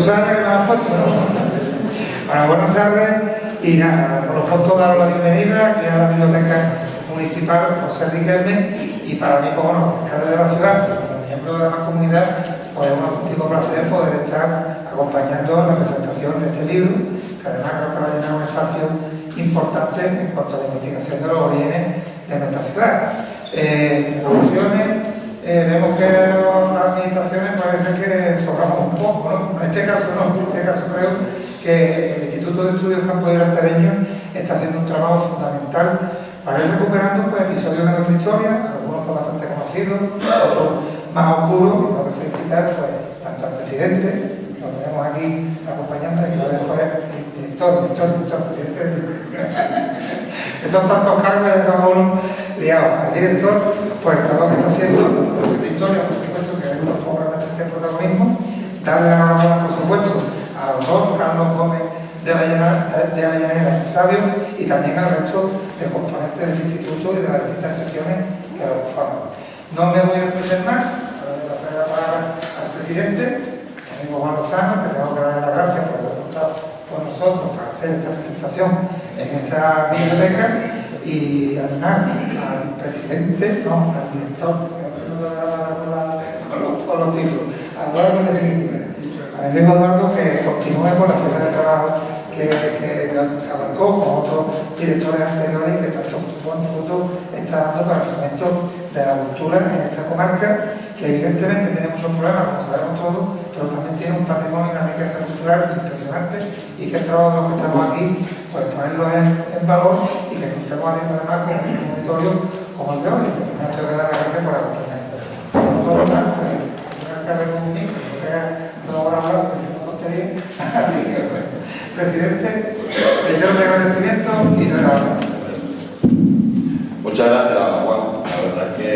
cruzada que me han puesto, ¿no? Bueno, buenas tardes y nada, por lo pronto daros la bienvenida aquí a la Biblioteca Municipal José Riquelme y para mí, como alcalde de la ciudad, como miembro de la mancomunidad, pues es un auténtico placer poder estar acompañando la presentación de este libro, que además creo que va a llenar un espacio importante en cuanto a la investigación de los orígenes de nuestra ciudad. En ocasiones vemos que las administraciones parece que sobramos un poco, ¿no? En este caso no, en este caso creo que el Instituto de Estudios Campos Gibraltareños está haciendo un trabajo fundamental para ir recuperando pues, episodios de nuestra historia, algunos pues, bastante conocidos, otros más oscuros, y tengo que felicitar pues, tanto al presidente, lo tenemos aquí acompañando, y luego después el director, presidente, que son tantos cargos y cada uno liados. Al director, pues el trabajo que está haciendo, la historia, por supuesto, que es un poco realmente el protagonismo, darle la enhorabuena, por supuesto, al autor Carlos Gómez de Avellaneda, sabio, y también al resto de componentes del instituto y de las distintas secciones que lo conforman. No me voy a extender más, ahora le pasaré la palabra al presidente, mi amigo Juan Lozano, que tengo que darle las gracias por haber contado con nosotros para hacer esta presentación en esta biblioteca, y además al presidente, no, al director, con los títulos, a Eduardo de a mi amigo Eduardo, que continúe con la serie de trabajo que se abarcó con otros directores anteriores y que tanto buen fruto está dando para el fomento de la cultura en esta comarca, que evidentemente tiene muchos problemas, como sabemos todos, pero también tiene un patrimonio y una riqueza cultural impresionante, y que el trabajo de los que estamos aquí, pues ponerlo en valor y que nos estemos haciendo además con un auditorio como el de hoy, que tenemos que dar las gracias por acompañarnos. Así que, presidente, primero de agradecimiento y de la hora. Muchas gracias, Juan. La verdad es que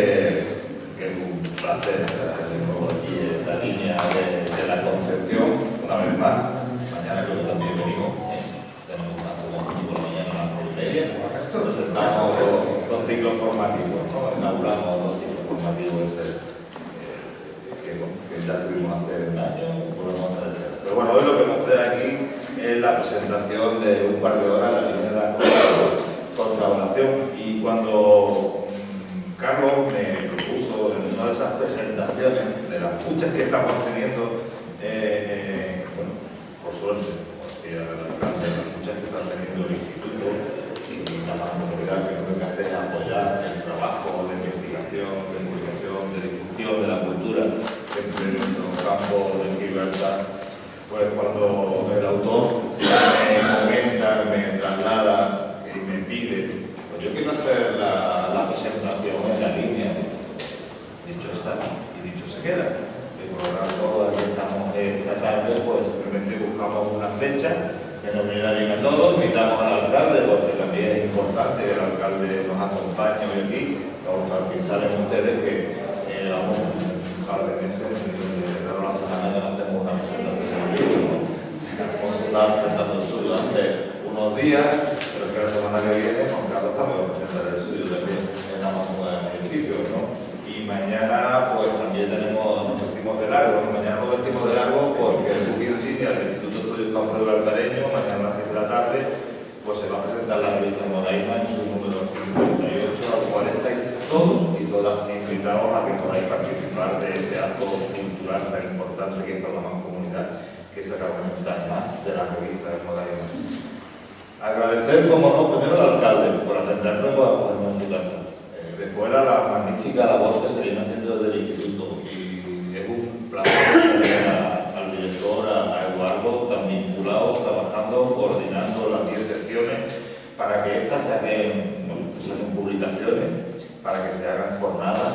es un placer estar de nuevo aquí en la línea de la Concepción, una vez más. Mañana creo que también venimos. Tenemos una por la mañana a las 9:30. Presentamos los ciclos formativos, ¿no? Inauguramos los ciclos formativos que ya tuvimos hace un año. Pero bueno, hoy lo que nos trae aquí es la presentación de un par de horas de la línea de la contravaluación. Y cuando Carlos me propuso en una de esas presentaciones, de las muchas que estamos teniendo, bueno, por suerte, porque las muchas que está teniendo el instituto y la mancomunidad, que lo que hace es apoyar el trabajo de investigación, de divulgación, de difusión de la cultura en nuestro campo de Gibraltar. Pues cuando el autor me comenta, me traslada y me pide, pues yo quiero hacer la presentación en la línea. Dicho está y dicho se queda. Y por lo tanto, aquí estamos esta tarde, pues simplemente buscamos una fecha que nos viene bien a todos, invitamos al alcalde, porque también es importante que el alcalde nos acompañe hoy aquí, para que salen ustedes que llevamos un par de meses, pero la semana que no hacemos una presentación. Vamos a estar presentando el suyo hace unos días, pero es que la semana que viene Juan Carlos también va a presentar el suyo también en la Mancomunidad de Municipios, ¿no? Y mañana pues también nos vestimos de largo, ¿no? Mañana nos vestimos de largo porque el buque insignia del Instituto de Estudios Campos Gibraltareños, mañana a las 6 de la tarde, pues se va a presentar la revista Moraima en su número 58 al 40, todos y todas invitados a que podáis participar de ese acto cultural tan importante que es para la Mancomunidad, que es sacar una ventana de la revista de Moraima. Agradecer, como no, primero al alcalde por atendernos en su casa. Después a la magnífica labor que se viene haciendo desde el instituto. Y es un placer tener al director, a Eduardo, tan vinculados, trabajando, coordinando las 10 secciones para que estas saquen publicaciones, para que se hagan jornadas.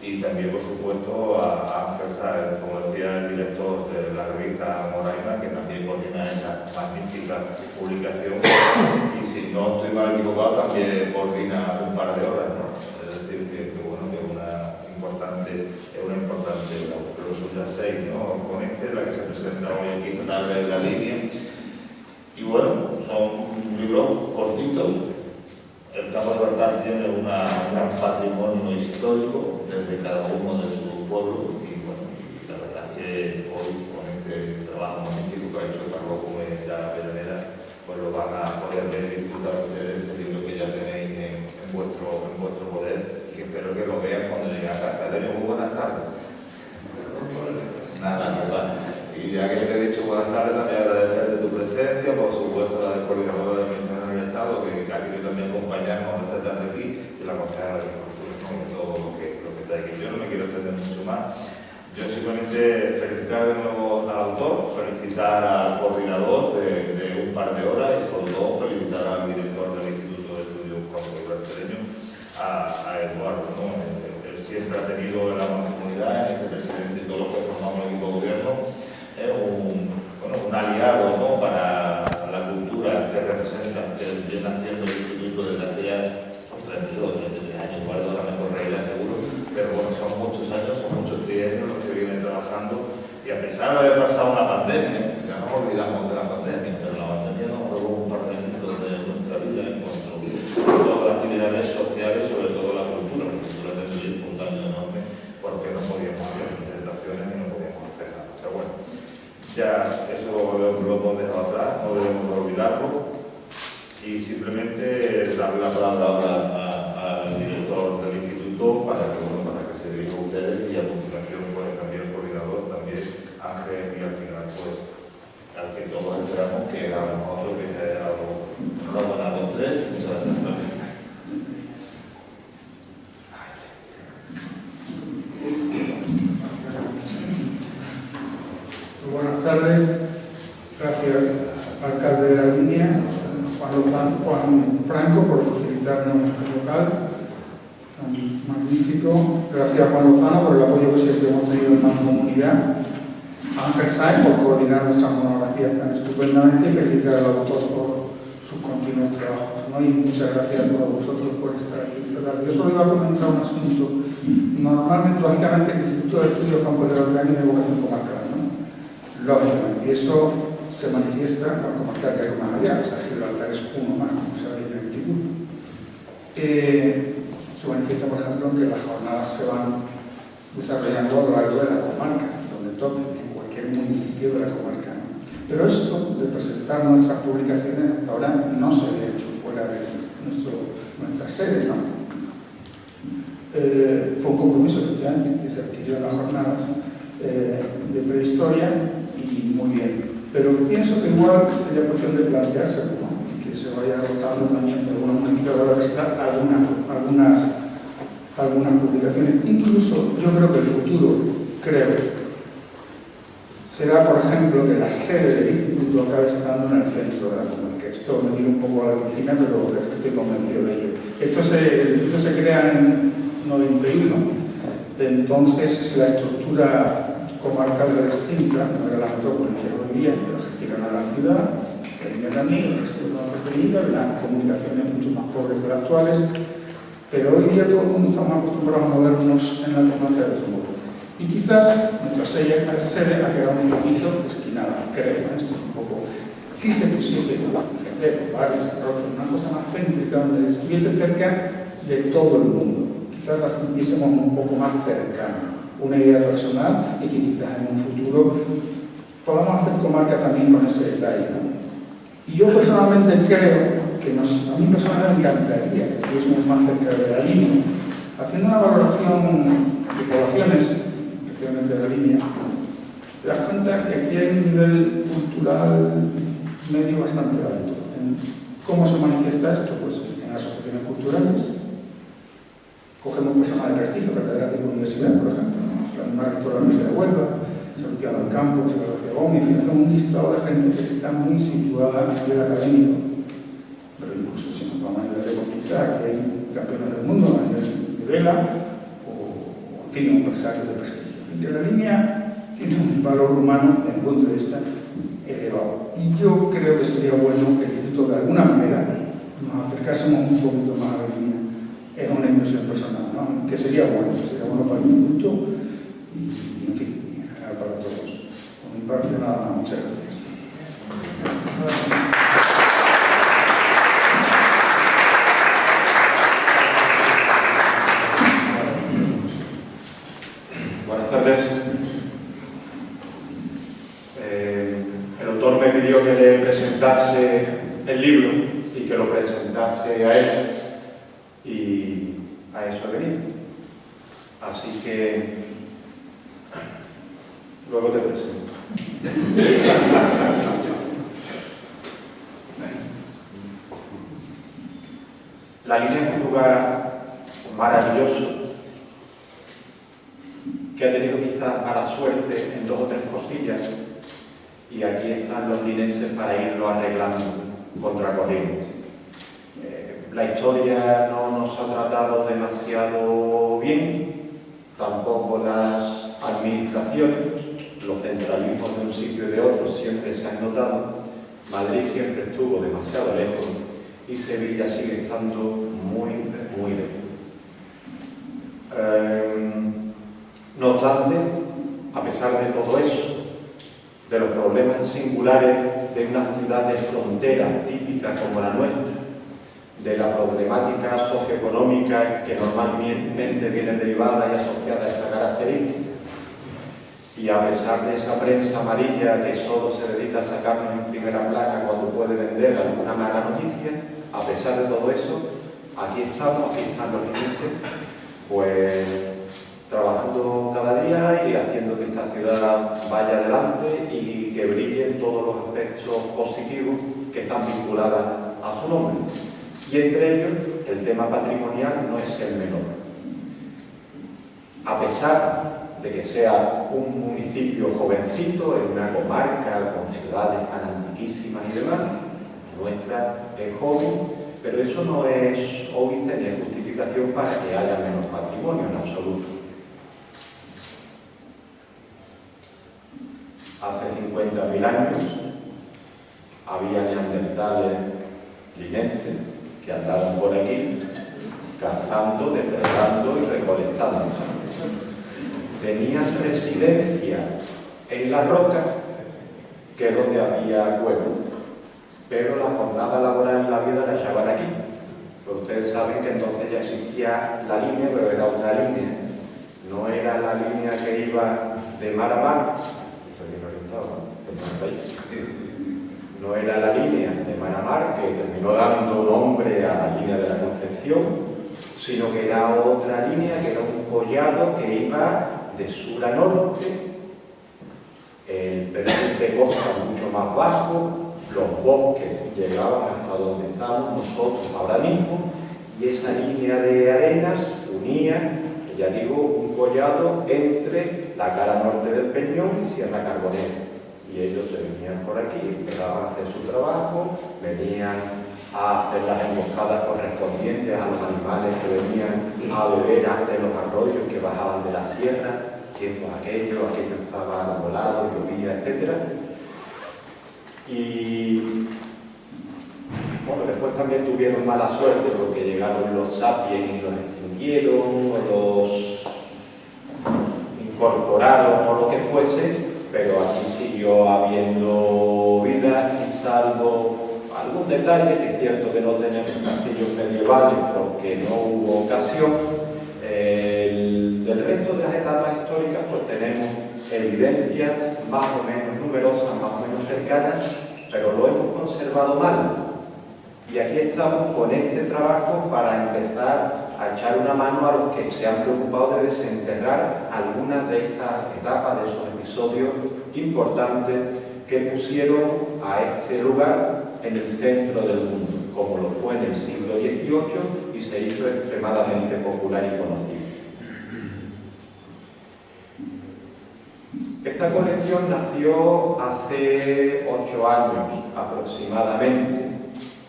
Y también, por supuesto, a Ángel Sáenz, como decía el director de la revista Moraima, que también coordina esa magnífica publicación. Y si no estoy mal equivocado, también coordina un par de horas, ¿no? Es decir, que bueno, que es una importante labor. Pero son ya 6, ¿no? Con la que se presenta hoy aquí esta tarde en la línea. Y bueno, son libros cortitos. El Campo de Gibraltar tiene un gran patrimonio histórico desde cada uno de sus pueblos, y bueno, la verdad es que hoy con este trabajo van a poder ver y disfrutar ustedes ese libro que ya tenéis en vuestro poder, y que espero que lo vean cuando lleguen a casa. Elena, muy buenas tardes. Nada, y ya que te he dicho buenas tardes, también agradecerte tu presencia, por supuesto la del coordinador de la Administración del Estado, que ha querido también acompañarnos esta tarde aquí, y la consejera de Agricultura, y todo lo que está aquí. Yo no me quiero extender mucho más. Yo simplemente felicitar de nuevo al autor, felicitar al coordinador de un par de horas, y sobre todo felicitar al director del Instituto de Estudios Brasileños, a Eduardo, ¿no? Él siempre ha tenido en la comunidad, en este presidente y todos los que formamos el equipo de gobierno, un aliado, ¿no?, para la cultura que representa, que viene haciendo el Instituto desde hace ya 32 años, Eduardo, ahora me corregirá seguro, pero bueno, son muchos años, son muchos trienios los que vienen trabajando, y a pesar de haber pasado una pandemia, ya no nos olvidamos de la pandemia, pero la pandemia nos robó un par de minutos de nuestra vida en cuanto a todas las actividades sociales, sobre todo la cultura. La cultura tendría un daño enorme porque no podíamos hacer presentaciones y no podíamos hacer nada. Pero bueno, ya eso lo hemos dejado atrás, no debemos de olvidarlo, y simplemente darle la palabra ahora al director del instituto para que se dirija a ustedes, y a continuación pues también el coordinador, también Ángel, y al final pues al que todos esperamos que hagamos otro, que sea algo bueno a los tres. Muchas gracias. Buenas tardes, gracias alcalde de La Línea, Juan Franco, por facilitarnos el local magnífico. Gracias Juan Lozano por el apoyo que siempre hemos tenido en la comunidad. Ángel Sáenz por coordinar nuestras monografías tan estupendamente, y felicitar al autor por sus continuos trabajos, ¿no? Y muchas gracias a todos vosotros por estar aquí esta tarde. Yo solo iba a comentar un asunto. Normalmente, lógicamente, el Instituto de Estudios Campos de la Oceanía tiene vocación comarcal, ¿no? Lógicamente, y eso se manifiesta con comarcal, que hay más allá. O sea, Gibraltar es uno más, como se ve en el instituto. Se manifiesta, por ejemplo, en que las jornadas se van desarrollando a lo largo de la comarca, donde toque, en cualquier municipio de la comarca, ¿no? Pero esto de presentar nuestras publicaciones hasta ahora no se había hecho fuera de nuestra sede, ¿no? Fue un compromiso este año que se adquirió en las jornadas de prehistoria, y muy bien. Pero pienso que igual sería cuestión de planteárselo, ¿no? Que se vaya rotando también de algunos municipios a la hora de presentar algunas publicaciones. Incluso yo creo que el futuro, será, por ejemplo, que la sede del instituto acabe estando en el centro de la comarca. Esto me tira un poco a la piscina, pero estoy convencido de ello. El instituto se crea en 91, entonces la estructura comarcal era distinta, no era la metrópoli de hoy día, pero gestionaba la ciudad, el también, el resto de la pequeñita, las comunicaciones mucho más pobres que las actuales, pero hoy día todo el mundo está más acostumbrado a movernos en la comarca de otro modo. Y quizás nuestra sede ha quedado un poquito esquinada, creo, esto es un poco. Si se pusiese varios arroyos, una cosa más céntrica, donde estuviese cerca de todo el mundo, quizás las tuviésemos un poco más cercanas. Una idea personal, y que quizás en un futuro podamos hacer comarca también con ese detalle, ¿no? Y yo personalmente creo que a mí personalmente me encantaría que estuviésemos más cerca de La Línea, haciendo una valoración de poblaciones, especialmente de La Línea. Te das cuenta que aquí hay un nivel cultural medio bastante alto. ¿Cómo se manifiesta esto? Pues en asociaciones culturales. Cogemos personas de prestigio, catedráticos de universidad, por ejemplo, ¿no? La misma rectora de la Universidad de Huelva, Sebastián del Campo, García Gómez, y hacemos un listado de gente que está muy situada a nivel académico, pero incluso si nos vamos a nivel deportista, aquí hay campeones del mundo a nivel de vela, o en fin, empresarios de prestigio. Que La Línea tiene un valor humano desde el punto de vista elevado. Y yo creo que sería bueno que el instituto, de alguna manera, nos acercásemos un poquito más a La Línea. Es una impresión personal, ¿no? Que sería bueno para el instituto y, en fin, en general para todos. Por mi parte, nada más. Muchas gracias. Buenas tardes. El autor me pidió que le presentase el libro y que lo presentase a él, y a eso he venido. Así que luego te presento. La línea es un lugar maravilloso que ha tenido quizás mala suerte en 2 o 3 cosillas, y aquí están los linenses para irlo arreglando contracorriente. La historia no nos ha tratado demasiado bien, tampoco las administraciones, los centralismos de un sitio y de otro siempre se han notado. Madrid siempre estuvo demasiado lejos y Sevilla sigue estando muy, muy lejos. No obstante, a pesar de todo eso, de los problemas singulares de una ciudad de frontera típica como la nuestra, de la problemática socioeconómica que normalmente viene derivada y asociada a esta característica, y a pesar de esa prensa amarilla que solo se dedica a sacarnos en primera plana cuando puede vender alguna mala noticia, a pesar de todo eso, aquí están los linenses, pues trabajando cada día y haciendo que esta ciudad vaya adelante y que brillen todos los aspectos positivos que están vinculados a su nombre. Y entre ellos, el tema patrimonial no es el menor. A pesar de que sea un municipio jovencito, en una comarca con ciudades tan antiquísimas y demás, nuestra es joven, pero eso no es óbice ni es justificación para que haya menos patrimonio en absoluto. Hace 50.000 años había neandertales linenses que andaban por aquí cazando, depredando y recolectando. Tenían residencia en la roca, que es donde había huevo, pero la jornada laboral y la vida la echaban aquí. Pues ustedes saben que entonces ya existía la línea, pero era otra línea. No era la línea que iba de mar a mar. Estoy bien orientado, ¿no? No era la línea de mar a mar que terminó dando nombre a la línea de la Concepción, sino que era otra línea, que era un collado que iba de sur a norte, el perfil de costa mucho más bajo, los bosques llegaban hasta donde estamos nosotros ahora mismo, y esa línea de arenas unía, ya digo, un collado entre la cara norte del Peñón y Sierra Carbonera. Y ellos se venían por aquí, empezaban a hacer su trabajo, venían a hacer las emboscadas correspondientes a los animales que venían a beber ante los arroyos que bajaban de la sierra, tiempos aquello estaba volado, llovía, etc. Y bueno, después también tuvieron mala suerte porque llegaron los sapiens y los extinguieron, o los incorporaron, o lo que fuese, pero aquí siguió habiendo vida, y salvo algún detalle, que es cierto que no tenemos castillos medievales porque no hubo ocasión, del resto de las etapas históricas pues tenemos evidencias más o menos numerosas, más o menos cercanas, pero lo hemos conservado mal. Y aquí estamos con este trabajo para empezar a echar una mano a los que se han preocupado de desenterrar algunas de esas etapas, de esos episodios importantes que pusieron a este lugar en el centro del mundo, como lo fue en el siglo XVIII y se hizo extremadamente popular y conocido. Esta colección nació hace 8 años aproximadamente,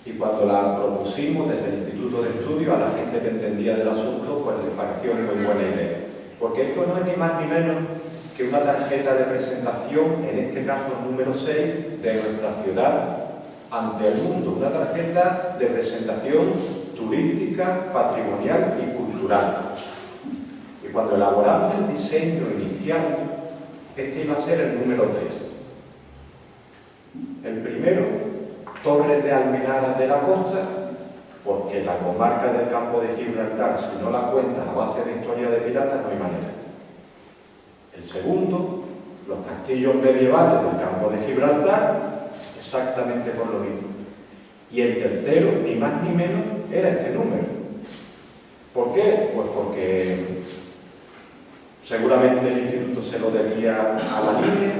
y cuando la propusimos desde el Instituto de Estudio a la gente que entendía del asunto, pues les pareció muy buena idea. Porque esto no es ni más ni menos que una tarjeta de presentación, en este caso número 6, de nuestra ciudad ante el mundo. Una tarjeta de presentación turística, patrimonial y cultural. Y cuando elaboramos el diseño inicial, este iba a ser el número 3. El primero, Torres de Almenara de la Costa, porque la comarca del Campo de Gibraltar, si no la cuentas a base de historia de piratas, no hay manera. El segundo, los castillos medievales del Campo de Gibraltar, exactamente por lo mismo. Y el tercero, ni más ni menos, era este número. ¿Por qué? Pues porque seguramente el instituto se lo debía a la línea,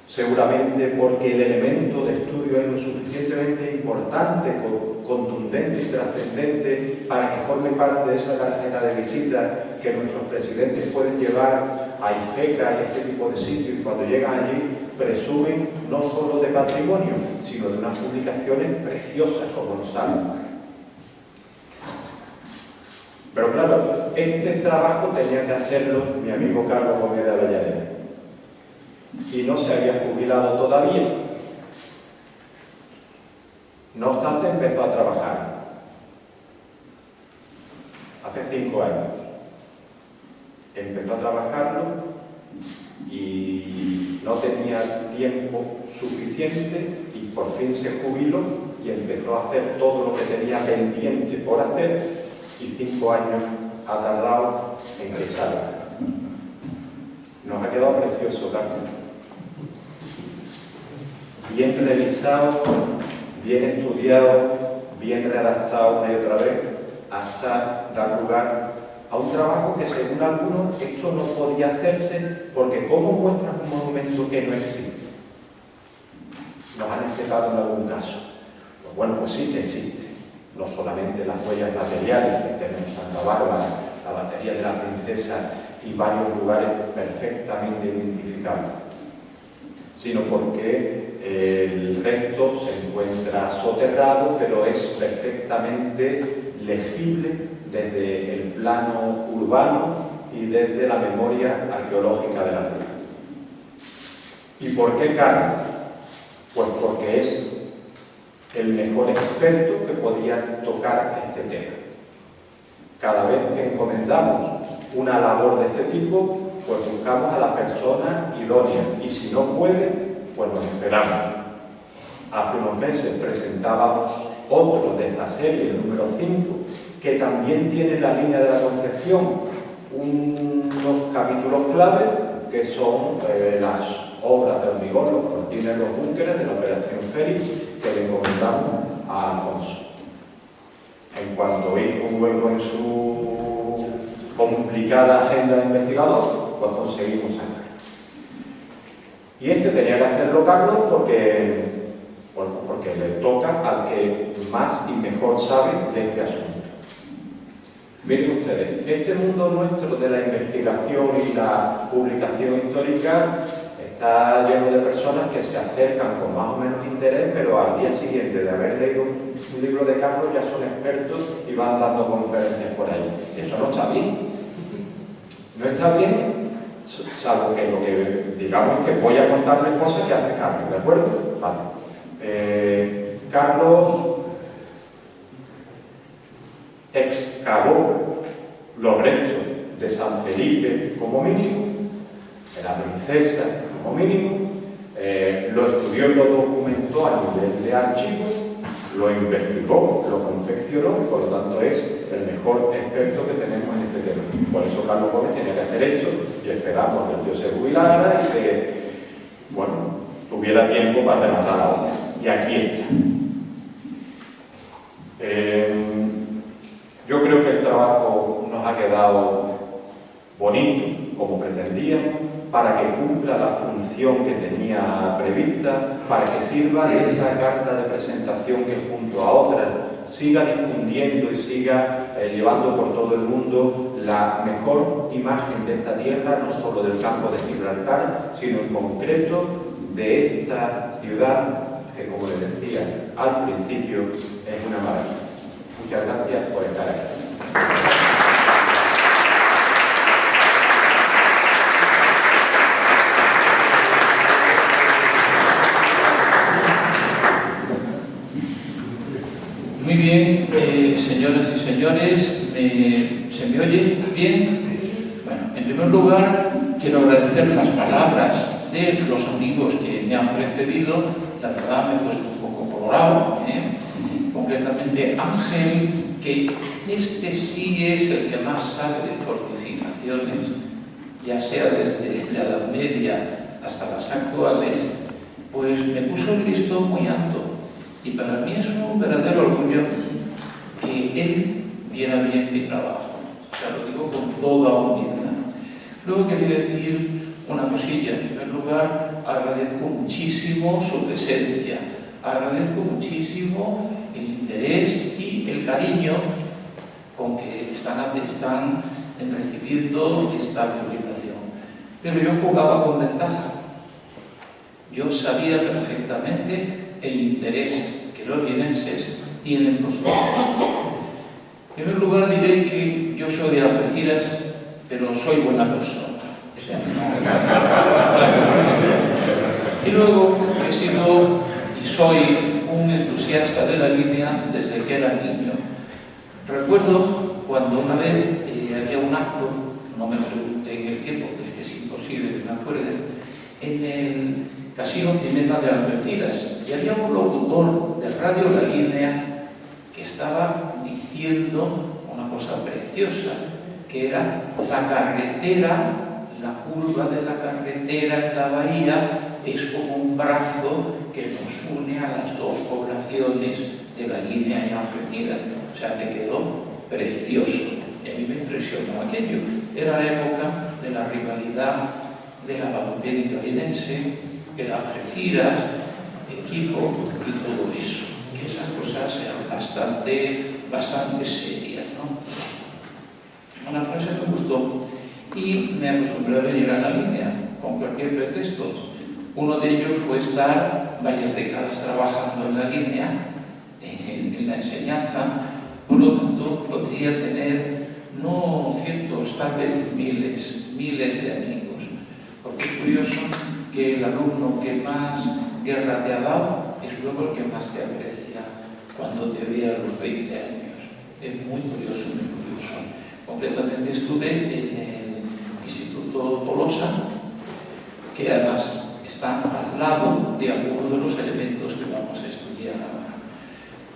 seguramente porque el elemento de estudio es lo suficientemente importante, contundente y trascendente para que forme parte de esa tarjeta de visita que nuestros presidentes pueden llevar a IFECA y este tipo de sitios, y cuando llegan allí presumen no solo de patrimonio, sino de unas publicaciones preciosas como lo saben. Pero claro, este trabajo tenía que hacerlo mi amigo Carlos Gómez de Avellaneda, y no se había jubilado todavía. No obstante, empezó a trabajar hace 5 años. Empezó a trabajarlo y no tenía tiempo suficiente y por fin se jubiló y empezó a hacer todo lo que tenía pendiente por hacer, y 5 años ha tardado en que salga. Nos ha quedado precioso, Carlos. Bien revisado, bien estudiado, bien redactado una y otra vez, hasta dar lugar a un trabajo que, según algunos, esto no podía hacerse porque ¿cómo muestras un monumento que no existe? Nos han explicado en algún caso. Pues bueno, pues sí que existe. No solamente las huellas materiales, que tenemos Santa Bárbara, la batería de la Princesa y varios lugares perfectamente identificables, sino porque el resto se encuentra soterrado, pero es perfectamente legible desde el plano urbano y desde la memoria arqueológica de la ciudad. ¿Y por qué Carlos? Pues porque es el mejor experto que podía tocar este tema. Cada vez que encomendamos una labor de este tipo, pues buscamos a la persona idónea, y si no puede, pues nos esperamos. Hace unos meses presentábamos otro de esta serie, el número 5, que también tiene en la línea de la Concepción unos capítulos clave, que son las obras de hormigón, los fortines, los búnkeres de la Operación Félix, que le encomendamos a Alfonso. En cuanto hizo un hueco en su complicada agenda de investigador, pues conseguimos sacar. Y este tenía que hacerlo Carlos porque le toca al que más y mejor sabe de este asunto. Miren ustedes, este mundo nuestro de la investigación y la publicación histórica está lleno de personas que se acercan con más o menos interés, pero al día siguiente de haber leído un libro de Carlos ya son expertos y van dando conferencias por ahí. Eso no está bien. No está bien, salvo que lo que digamos es que voy a contarles cosas que hace Carlos, ¿de acuerdo? Vale. Carlos excavó los restos de San Felipe como mínimo, de la Princesa como mínimo, lo estudió y lo documentó a nivel de archivo, lo investigó, lo confeccionó, por lo tanto es el mejor experto que tenemos en este tema. Por eso Carlos Gómez tenía que hacer esto y esperamos que el tío se jubilara y que, bueno, tuviera tiempo para rematar la obra. Y aquí está. Yo creo que el trabajo nos ha quedado bonito, como pretendíamos, para que cumpla la función que tenía prevista, para que sirva de esa carta de presentación que junto a otras siga difundiendo y siga llevando por todo el mundo la mejor imagen de esta tierra, no solo del campo de Gibraltar, sino en concreto de esta ciudad que, como les decía al principio, es una maravilla. Muchas gracias por estar aquí. Muy bien, señoras y señores, ¿se me oye bien? Bueno, en primer lugar, quiero agradecer las palabras de los amigos que me han precedido. La verdad me he puesto un poco colorado, concretamente Ángel, que este sí es el que más sabe de fortificaciones, ya sea desde la Edad Media hasta las actuales, pues me puso el listón muy alto. Y para mí es un verdadero orgullo que él viera bien mi trabajo. O sea, lo digo con toda humildad. Luego quería decir una cosilla. En primer lugar, agradezco muchísimo su presencia. Agradezco muchísimo el interés y el cariño con que están recibiendo esta publicación. Pero yo jugaba con ventaja. Yo sabía perfectamente el interés que los linenses tienen por su obra. En primer lugar diré que yo soy de Algeciras, pero soy buena persona. O sea, y luego he sido y soy un entusiasta de la línea desde que era niño. Recuerdo cuando una vez había un acto, no me pregunté en el tiempo, porque es que es imposible que me acuerde, en el Casino Cinema de Algeciras, y había un locutor de Radio La Línea que estaba diciendo una cosa preciosa, que era la carretera, la curva de la carretera en la bahía es como un brazo que nos une a las dos poblaciones de La Línea y Algeciras. O sea, me quedó precioso. Y a mí me impresionó aquello. Era la época de la rivalidad de la balonmano linense, el Algeciras, equipo y todo eso. Que esas cosas eran bastante serias, ¿no? Una frase me gustó y me acostumbré a venir a La Línea con cualquier pretexto. Uno de ellos fue estar varias décadas trabajando en La Línea, en la enseñanza. Por lo tanto, podría tener no cientos, tal vez miles de amigos. Porque es curioso que el alumno que más guerra te ha dado es luego el que más te aprecia cuando te ve a los 20 años. Es muy curioso, muy curioso. Concretamente estuve en el Instituto Tolosa, que además está al lado de algunos de los elementos que vamos a estudiar ahora.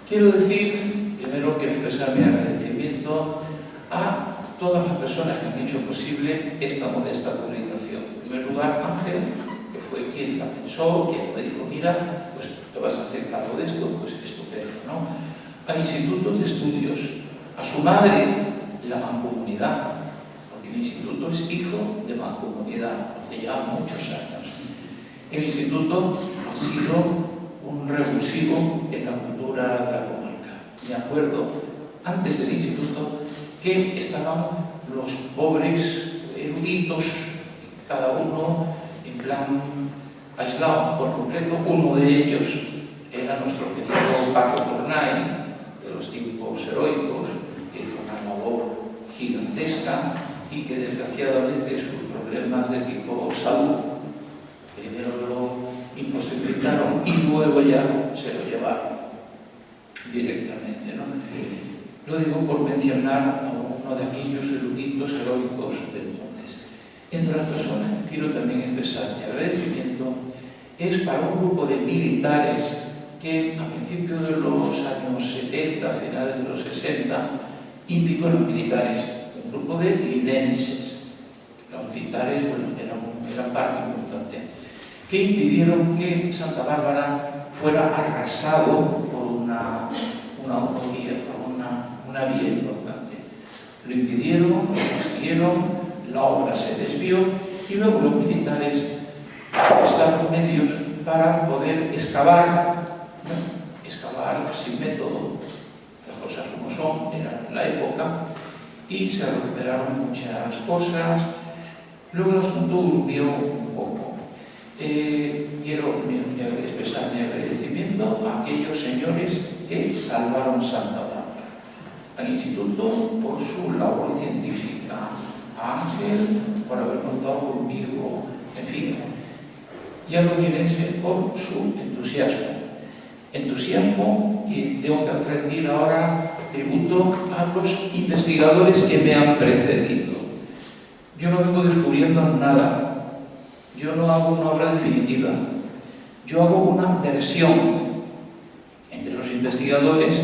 Quiero decir, primero, que expresar mi agradecimiento a todas las personas que han hecho posible esta modesta publicación. En primer lugar, Ángel, que fue quien la pensó, quien me dijo, mira, pues te vas a hacer cargo de esto, pues estupendo, ¿no? Al Instituto de Estudios, a su madre, la Mancomunidad, porque el instituto es hijo de Mancomunidad, hace ya muchos años. El instituto ha sido un revulsivo en la cultura de la comarca. Me acuerdo, antes del instituto, que estaban los pobres eruditos, cada uno en plan aislado por completo. Uno de ellos era nuestro querido Paco Tornay, de los tiempos heroicos, que hizo una labor gigantesca y que desgraciadamente sus problemas de tipo salud primero lo imposibilitaron y luego ya se lo llevaron directamente, ¿no? Lo digo por mencionar a uno de aquellos eruditos heroicos de entonces. Entre las personas que quiero también expresar mi agradecimiento es para un grupo de militares que a principios de los años 70, a finales de los 60, implicó los militares, un grupo de linenses. Los militares, bueno, eran parte importante, que impidieron que Santa Bárbara fuera arrasado por una autovía, por una vía importante. Lo impidieron, lo consiguieron, la obra se desvió y luego los militares prestaron medios para poder excavar sin método, las cosas como son, era la época, y se recuperaron muchas cosas. Luego el asunto durmió un poco. Quiero expresar mi agradecimiento a aquellos señores que salvaron Santa Bárbara, al Instituto por su labor científica, a Ángel por haber contado conmigo, en fin, y a los linenses por su entusiasmo. Entusiasmo que tengo que rendir ahora tributo a los investigadores que me han precedido. Yo no vengo descubriendo nada, yo no hago una obra definitiva, yo hago una versión. Entre los investigadores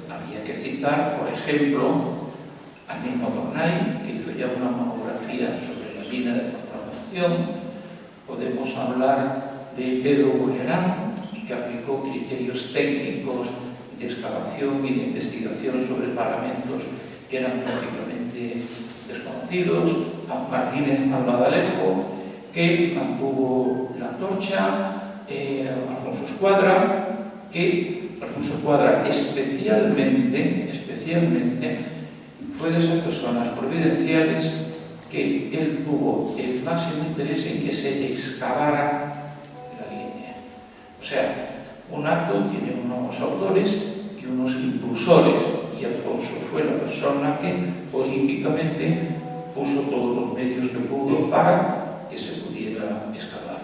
había que citar, por ejemplo, al mismo Tornay, que hizo ya una monografía sobre la línea de programación. Podemos hablar de Pedro Bullerán, que aplicó criterios técnicos de excavación y de investigación sobre paramentos que eran prácticamente desconocidos, a Martínez Albadalejo, que mantuvo la antorcha, Alfonso Escuadra especialmente fue de esas personas providenciales que él tuvo el máximo interés en que se excavara la línea. O sea, un acto tiene unos autores y unos impulsores, y Alfonso fue la persona que políticamente puso todos los medios que pudo para que se pudiera excavar.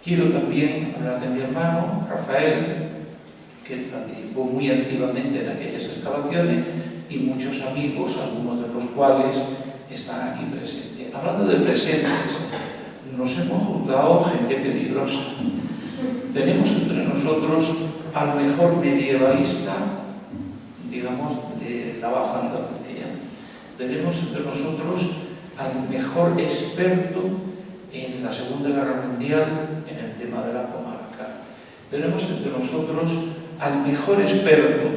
Quiero también hablar de mi hermano, Rafael, que participó muy activamente en aquellas excavaciones, y muchos amigos, algunos de los cuales están aquí presentes. Hablando de presentes, nos hemos juntado gente peligrosa. Tenemos entre nosotros al mejor medievalista, digamos, de la Baja Andalucía. Tenemos entre nosotros al mejor experto en la Segunda Guerra Mundial en el tema de la comarca. Tenemos entre nosotros al mejor experto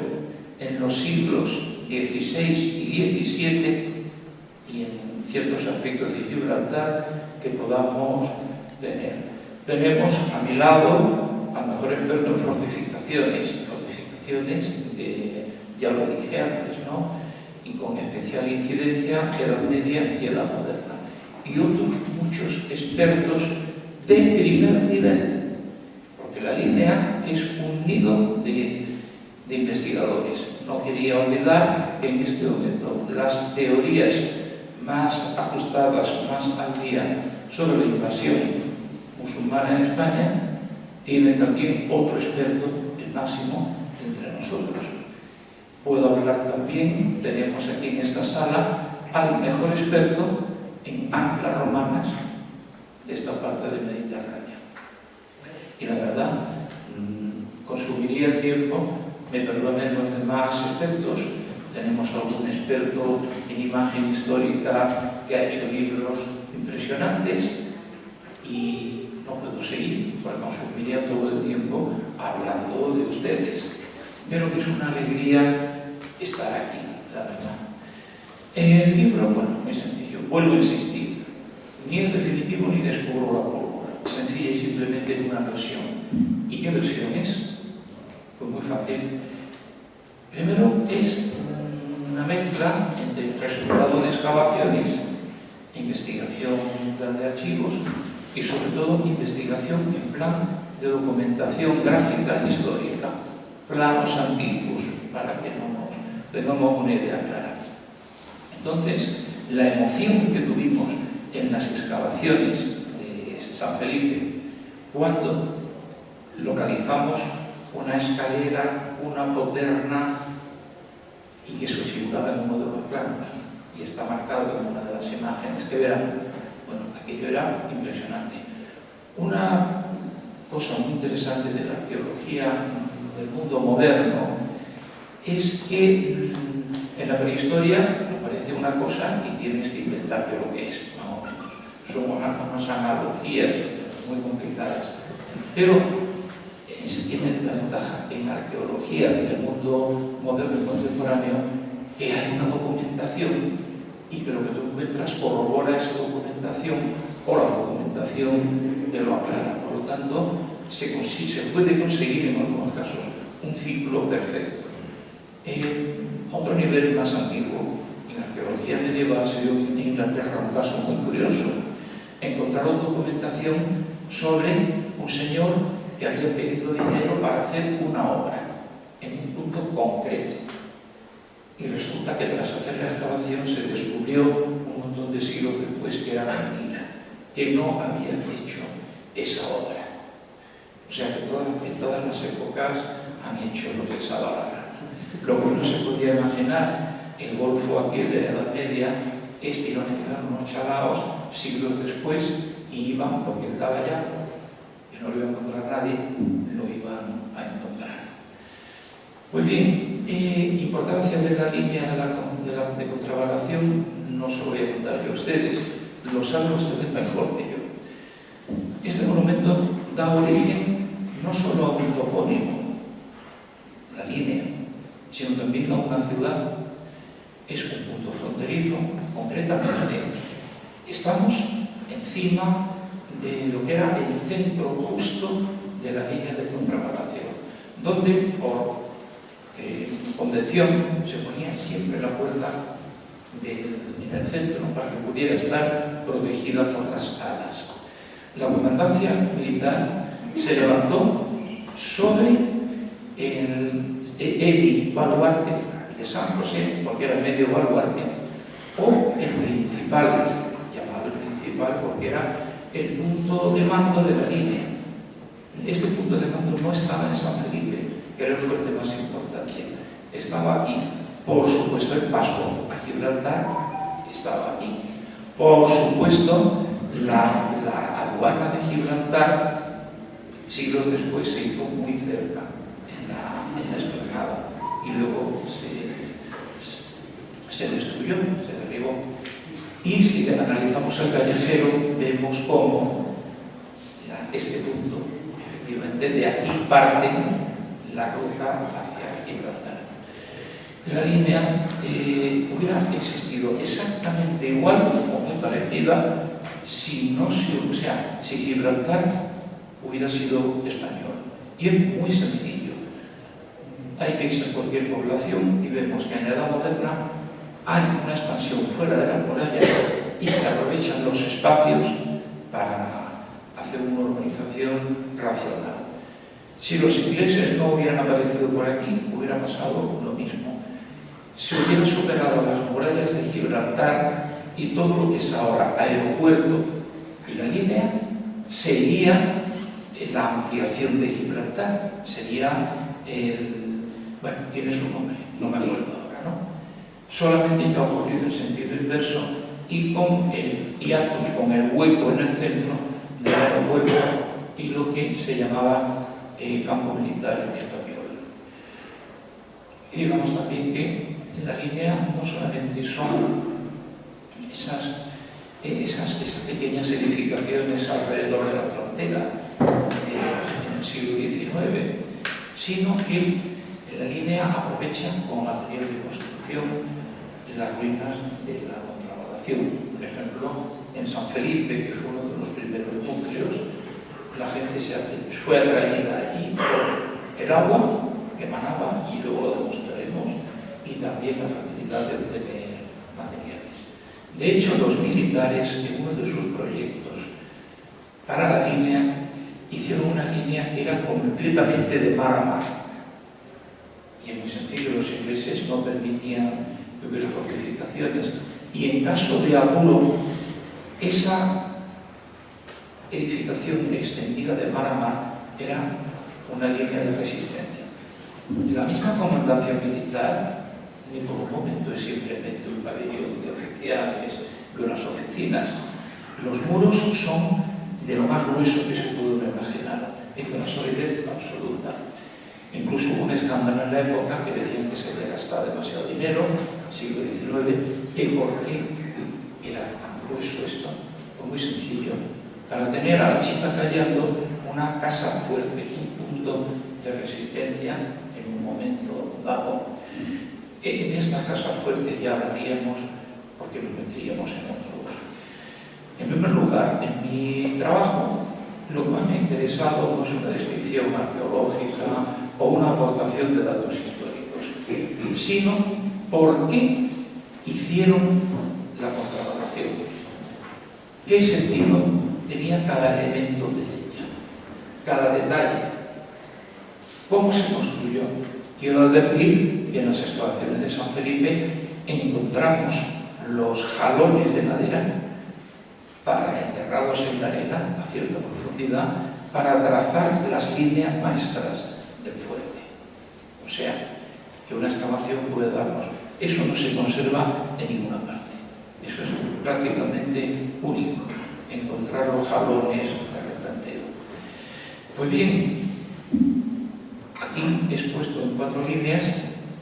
en los siglos XVI y XVII y en ciertos aspectos de Gibraltar que podamos tener. Tenemos a mi lado al mejor experto en fortificaciones ya lo dije antes, ¿no? Y con especial incidencia Edad Media y Edad Moderna. Y otros muchos expertos de primer nivel, porque la línea es un nido de investigadores. No quería olvidar en este momento las teorías más ajustadas, más al día sobre la invasión musulmana en España. Tiene también otro experto, el máximo, entre nosotros. Puedo hablar también, tenemos aquí en esta sala, al mejor experto en anclas romanas de esta parte del Mediterráneo. Y la verdad, consumiría el tiempo, me perdonen los demás expertos. Tenemos algún experto en imagen histórica que ha hecho libros impresionantes y no puedo seguir, porque consumiría todo el tiempo hablando de ustedes. Pero que es una alegría estar aquí, la verdad. El libro, bueno, muy sencillo, vuelvo a insistir, ni es definitivo ni descubro la pólvora, es sencilla y simplemente una versión. ¿Y qué versión es? Pues muy fácil. Primero es una mezcla entre resultado de excavaciones, investigación de archivos y sobre todo investigación en plan de documentación gráfica e histórica, planos antiguos, para que no tengamos una idea clara. Entonces, la emoción que tuvimos en las excavaciones de San Felipe, cuando localizamos una escalera, una poterna, y que eso figuraba en uno de los planos, y está marcado en una de las imágenes que verán, bueno, aquello era impresionante. Una cosa muy interesante de la arqueología del mundo moderno es que en la prehistoria aparece una cosa y tienes que inventarte lo que es, más o menos. Son unas analogías muy complicadas. Pero se tiene la ventaja en la arqueología del mundo moderno y contemporáneo que hay una documentación y que lo que tú encuentras corrobora esa documentación o la documentación te lo aclara. Por lo tanto, se puede conseguir en algunos casos un ciclo perfecto. Otro nivel más antiguo, en la arqueología medieval se dio en Inglaterra un caso muy curioso. Encontraron documentación sobre un señor que había pedido dinero para hacer una obra en un punto concreto. Y resulta que tras hacer la excavación se descubrió un montón de siglos después que era mentira, que no había hecho esa obra. O sea que en todas las épocas han hecho lo que les ha dado la gana. Lo que no se podía imaginar, el golfo aquel de la Edad Media, es que iban a llegar unos chalaos siglos después y iban, porque estaba ya, que no lo iba a encontrar nadie, lo iban a encontrar. Pues bien, importancia de la línea de contravalación no se lo voy a contar yo a ustedes, lo saben ustedes mejor que yo. Este monumento da origen no no solo a un topónimo, la línea, sino también a una ciudad. Es un punto fronterizo, concretamente. Estamos encima de lo que era el centro justo de la línea de contrapalacio, donde por convención se ponía siempre la puerta en el centro para que pudiera estar protegida por las alas. La comandancia militar se levantó sobre el baluarte de San José, porque era el medio baluarte, o el principal, llamado el principal porque era el punto de mando de la línea. Este punto de mando no estaba en San Felipe, que era el fuerte más importante, estaba aquí. Por supuesto, el paso a Gibraltar estaba aquí. Por supuesto, la aduana de Gibraltar, siglos después, se hizo muy cerca, en la explanada, y luego se destruyó, se derribó. Y si analizamos el callejero, vemos cómo este punto, efectivamente, de aquí parte la ruta hacia Gibraltar. La línea hubiera existido exactamente igual o muy parecida si Gibraltar hubiera sido español. Y es muy sencillo. Hay que irse a cualquier población y vemos que en la Edad Moderna hay una expansión fuera de las murallas y se aprovechan los espacios para hacer una urbanización racional. Si los ingleses no hubieran aparecido por aquí, hubiera pasado lo mismo. Se hubieran superado las murallas de Gibraltar y todo lo que es ahora aeropuerto y la línea, sería la ampliación de Gibraltar, sería bueno, tiene su nombre, no me acuerdo ahora, ¿no? Solamente que ha ocurrido en sentido inverso y con el hiatus, con el hueco en el centro del aeropuerto y lo que se llamaba campo militar en español. Y digamos también que la línea no solamente son esas pequeñas edificaciones alrededor de la frontera en el siglo XIX, sino que la línea aprovecha como material de construcción las ruinas de la contravalación. Por ejemplo, en San Felipe, que fue uno de los primeros núcleos, la gente fue atraída allí por el agua que emanaba, y luego lo demostraremos, y también la facilidad de obtener materiales. De hecho, los militares, en uno de sus proyectos para la línea, hicieron una línea que era completamente de mar a mar. Y es muy sencillo, los ingleses no permitían que hubiera fortificaciones, y en caso de apuro, esa edificación extendida de mar a mar era una línea de resistencia. La misma comandancia militar, ni por un momento es simplemente un pabellón de oficiales, de unas oficinas. Los muros son de lo más grueso que se pudo imaginar, es una solidez absoluta. Incluso hubo un escándalo en la época que decían que se había gastado demasiado dinero, siglo XIX, y por qué era tan grueso esto. Fue muy sencillo. Para tener a la chica callando una casa fuerte, un punto de resistencia en un momento dado. En estas casas fuertes ya hablaríamos, porque nos meteríamos en otros. En primer lugar, en mi trabajo, lo que más me ha interesado no es una descripción arqueológica o una aportación de datos históricos, sino por qué hicieron la contravalación. ¿Qué sentido tenía cada elemento de ella? Cada detalle. ¿Cómo se construyó? Quiero advertir que en las excavaciones de San Felipe encontramos los jalones de madera enterrados en la arena a cierta profundidad para trazar las líneas maestras del fuerte. O sea, que una excavación puede darnos. Eso no se conserva en ninguna parte. Eso es prácticamente único, encontrar los jalones de replanteo. Pues bien, aquí he expuesto en 4 líneas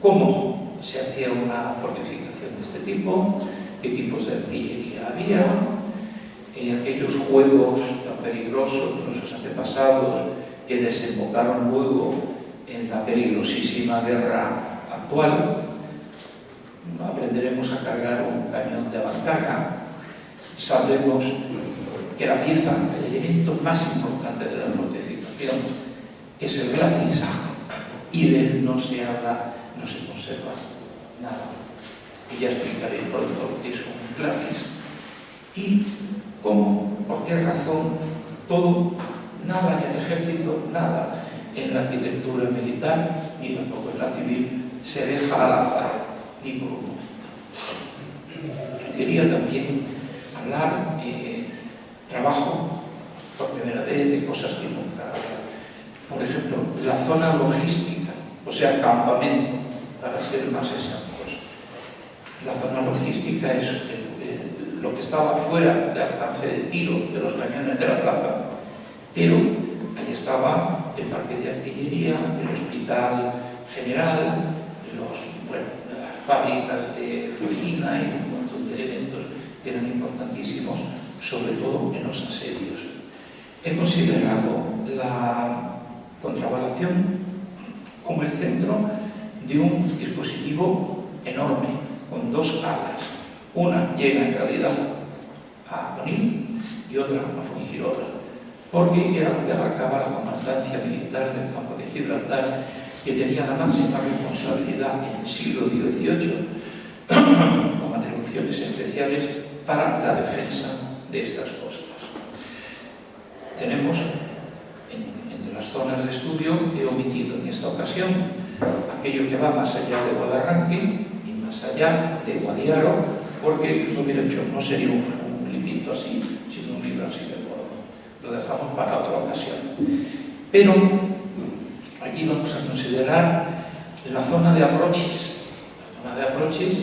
cómo se hacía una fortificación de este tipo, qué tipos de artillería había, aquellos juegos tan peligrosos de nuestros antepasados que desembocaron luego en la peligrosísima guerra actual. Aprenderemos a cargar un cañón de bancaga, sabremos que la pieza, el elemento más importante de la fortificación es el glacis, y de él no se habla, no se conserva nada. Y ya explicaré pronto lo que es un glacis y cómo, por qué razón, todo, nada en el ejército, nada en la arquitectura militar, ni tampoco en la civil, se deja al azar, ni por un momento. Quería también hablar, trabajo por primera vez de cosas que nunca, por ejemplo, la zona logística, o sea, campamento, para ser más exactos. La zona logística es lo que estaba fuera del alcance de tiro de los cañones de la plaza, pero ahí estaba el parque de artillería, el hospital general, las fábricas de farina y un montón de elementos que eran importantísimos, sobre todo en los asedios. He considerado la contrabalación como el centro de un dispositivo enorme, con dos alas. Una llega en realidad a Conil y otra a Fuengirola, porque era lo que abarcaba la comandancia militar del campo de Gibraltar, que tenía la máxima responsabilidad en el siglo XVIII, con atribuciones especiales para la defensa de estas costas. Tenemos, entre las zonas de estudio, he omitido en esta ocasión aquello que va más allá de Guadarrance y más allá de Guadiaro, porque lo hubiera hecho, no sería un librito así, sino un libro así de todo. Lo dejamos para otra ocasión. Pero aquí vamos a considerar la zona de Abroches. La zona de Abroches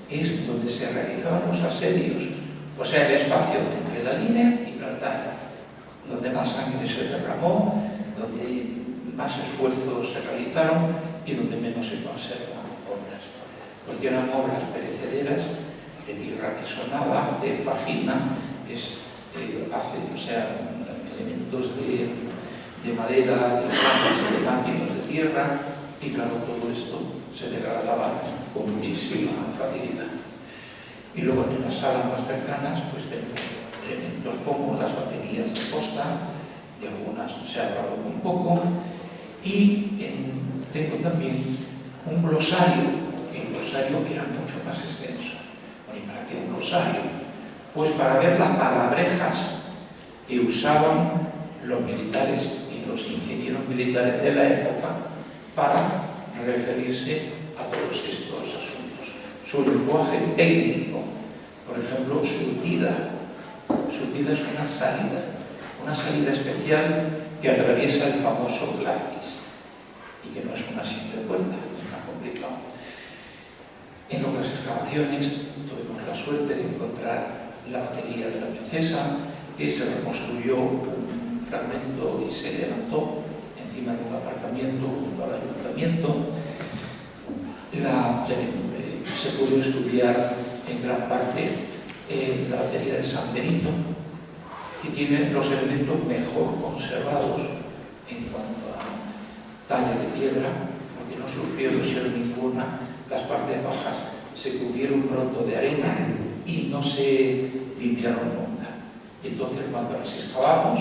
es donde se realizaban los asedios, o sea, el espacio entre la línea y Gibraltar, donde más sangre se derramó, donde más esfuerzos se realizaron y donde menos se conservan obras, porque eran obras perecederas de tierra que sonaba, de fajina, o sea, elementos de madera, de plantas, de máquinas de tierra, y claro, todo esto se degradaba con muchísima facilidad. Y luego en las salas más cercanas pues tenemos elementos como las baterías de costa, de algunas se ha hablado muy poco, y tengo también un glosario, que el glosario era mucho más extenso. Bueno, ¿y para qué un glosario? Pues para ver las palabrejas que usaban los militares y los ingenieros militares de la época para referirse a todos estos asuntos. Su lenguaje técnico, por ejemplo, surtida. Surtida es una salida especial que atraviesa el famoso glacis y que no es una simple puerta, es más complicado. En otras excavaciones tuvimos la suerte de encontrar la batería de la princesa, que se reconstruyó un fragmento y se levantó encima de un aparcamiento junto al ayuntamiento. Se pudo estudiar en gran parte la batería de San Benito, que tiene los elementos mejor conservados en cuanto a talla de piedra, porque no sufrió erosión ninguna, las partes bajas se cubrieron pronto de arena y no se limpiaron nunca. Entonces, cuando las excavamos,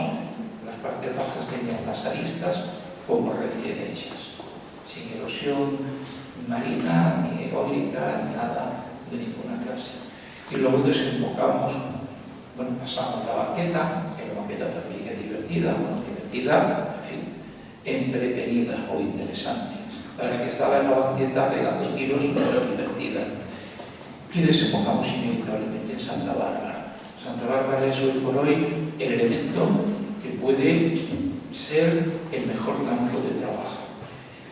las partes bajas tenían las aristas como recién hechas, sin erosión marina, ni eólica, ni nada de ninguna clase. Y luego desembocamos, pasamos la banqueta, que la banqueta también es divertida, en fin, entretenida o interesante. Para el que estaba en la banqueta pegando tiros no era divertida. Y desembocamos inevitablemente en Santa Bárbara. Santa Bárbara es hoy por hoy el elemento que puede ser el mejor campo de trabajo.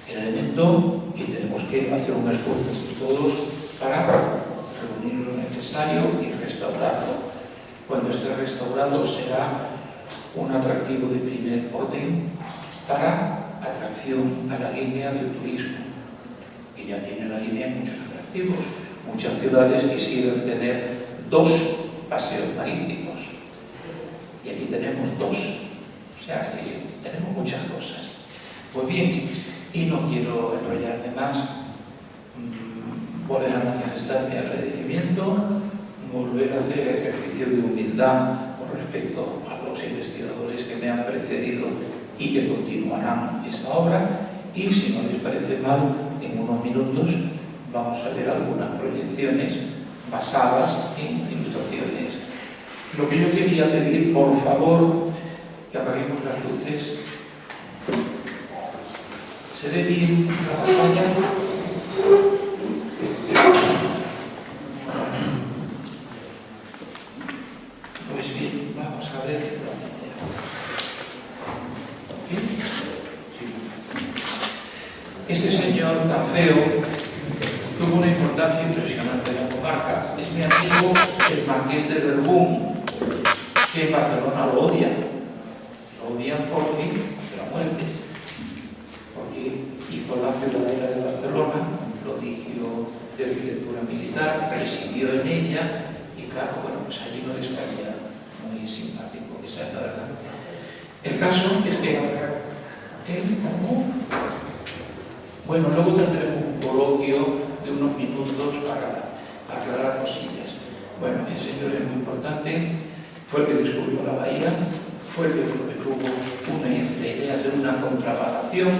El elemento que tenemos que hacer un esfuerzo todos para reunir lo necesario y restaurarlo. Cuando esté restaurado será un atractivo de primer orden para atracción a la línea del turismo, que ya tiene la línea muchos atractivos. Muchas ciudades quisieran tener 2 paseos marítimos y aquí tenemos 2. O sea que tenemos muchas cosas. Pues bien, y no quiero enrollarme más, volver a manifestar mi agradecimiento, volver a hacer ejercicio de humildad con respecto a los investigadores que me han precedido y que continuarán esta obra, y si no les parece mal, en unos minutos vamos a ver algunas proyecciones basadas en ilustraciones. Lo que yo quería pedir, por favor, que apaguemos las luces. ¿Se ve bien la pantalla? Pues bien, vamos a ver qué pantalla. ¿Okay? Sí. Este señor tan feo tuvo una importancia impresionante en la comarca. Es mi amigo el Marqués de Verdún, que en Barcelona lo odian. Lo odian por fin de la muerte, porque hizo la ciudadela de Barcelona, prodigio de arquitectura militar, residió en ella, y claro, bueno, pues allí no les caía muy simpático, esa es la verdad. El caso es que él, bueno, luego tendremos un coloquio de unos minutos para aclarar cosillas. Bueno, el señor es muy importante, fue el que descubrió la bahía, fue el que tuvo una idea de una contravalación,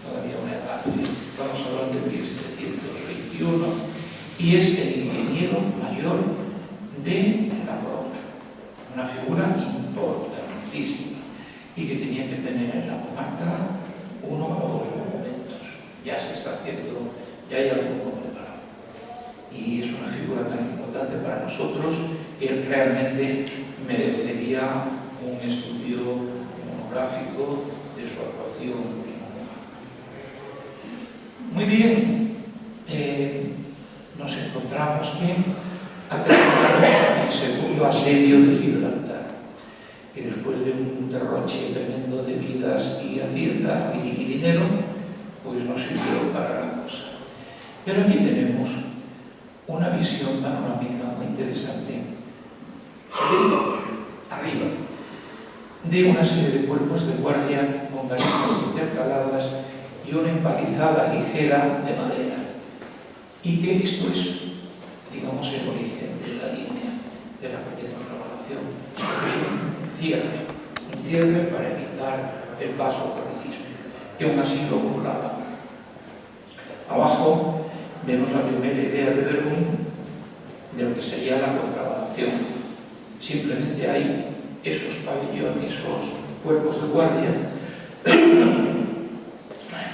todavía una edad, estamos hablando de 1721, y es el ingeniero mayor de la corona, una figura importantísima y que tenía que tener en la comarca uno o dos monumentos. Ya se está haciendo, ya hay algo preparado. Y es una figura tan importante para nosotros que realmente merecería un estudio monográfico de su actuación. Muy bien, nos encontramos que ha terminado el segundo asedio de Gibraltar, que después de un derroche tremendo de vidas y hacienda y dinero, pues no sirvió para gran cosa. Pero aquí tenemos una visión panorámica muy interesante, arriba, de una serie de cuerpos de guardia con garitas intercaladas y una empalizada ligera de madera. Y que esto es, digamos, el origen de la línea de la contravalación. Es un cierre para evitar el paso por el istmo, que aún así lo burlaba. Abajo vemos la primera idea de Verdún de lo que sería la contravalación. Simplemente hay esos pabellones, esos cuerpos de guardia,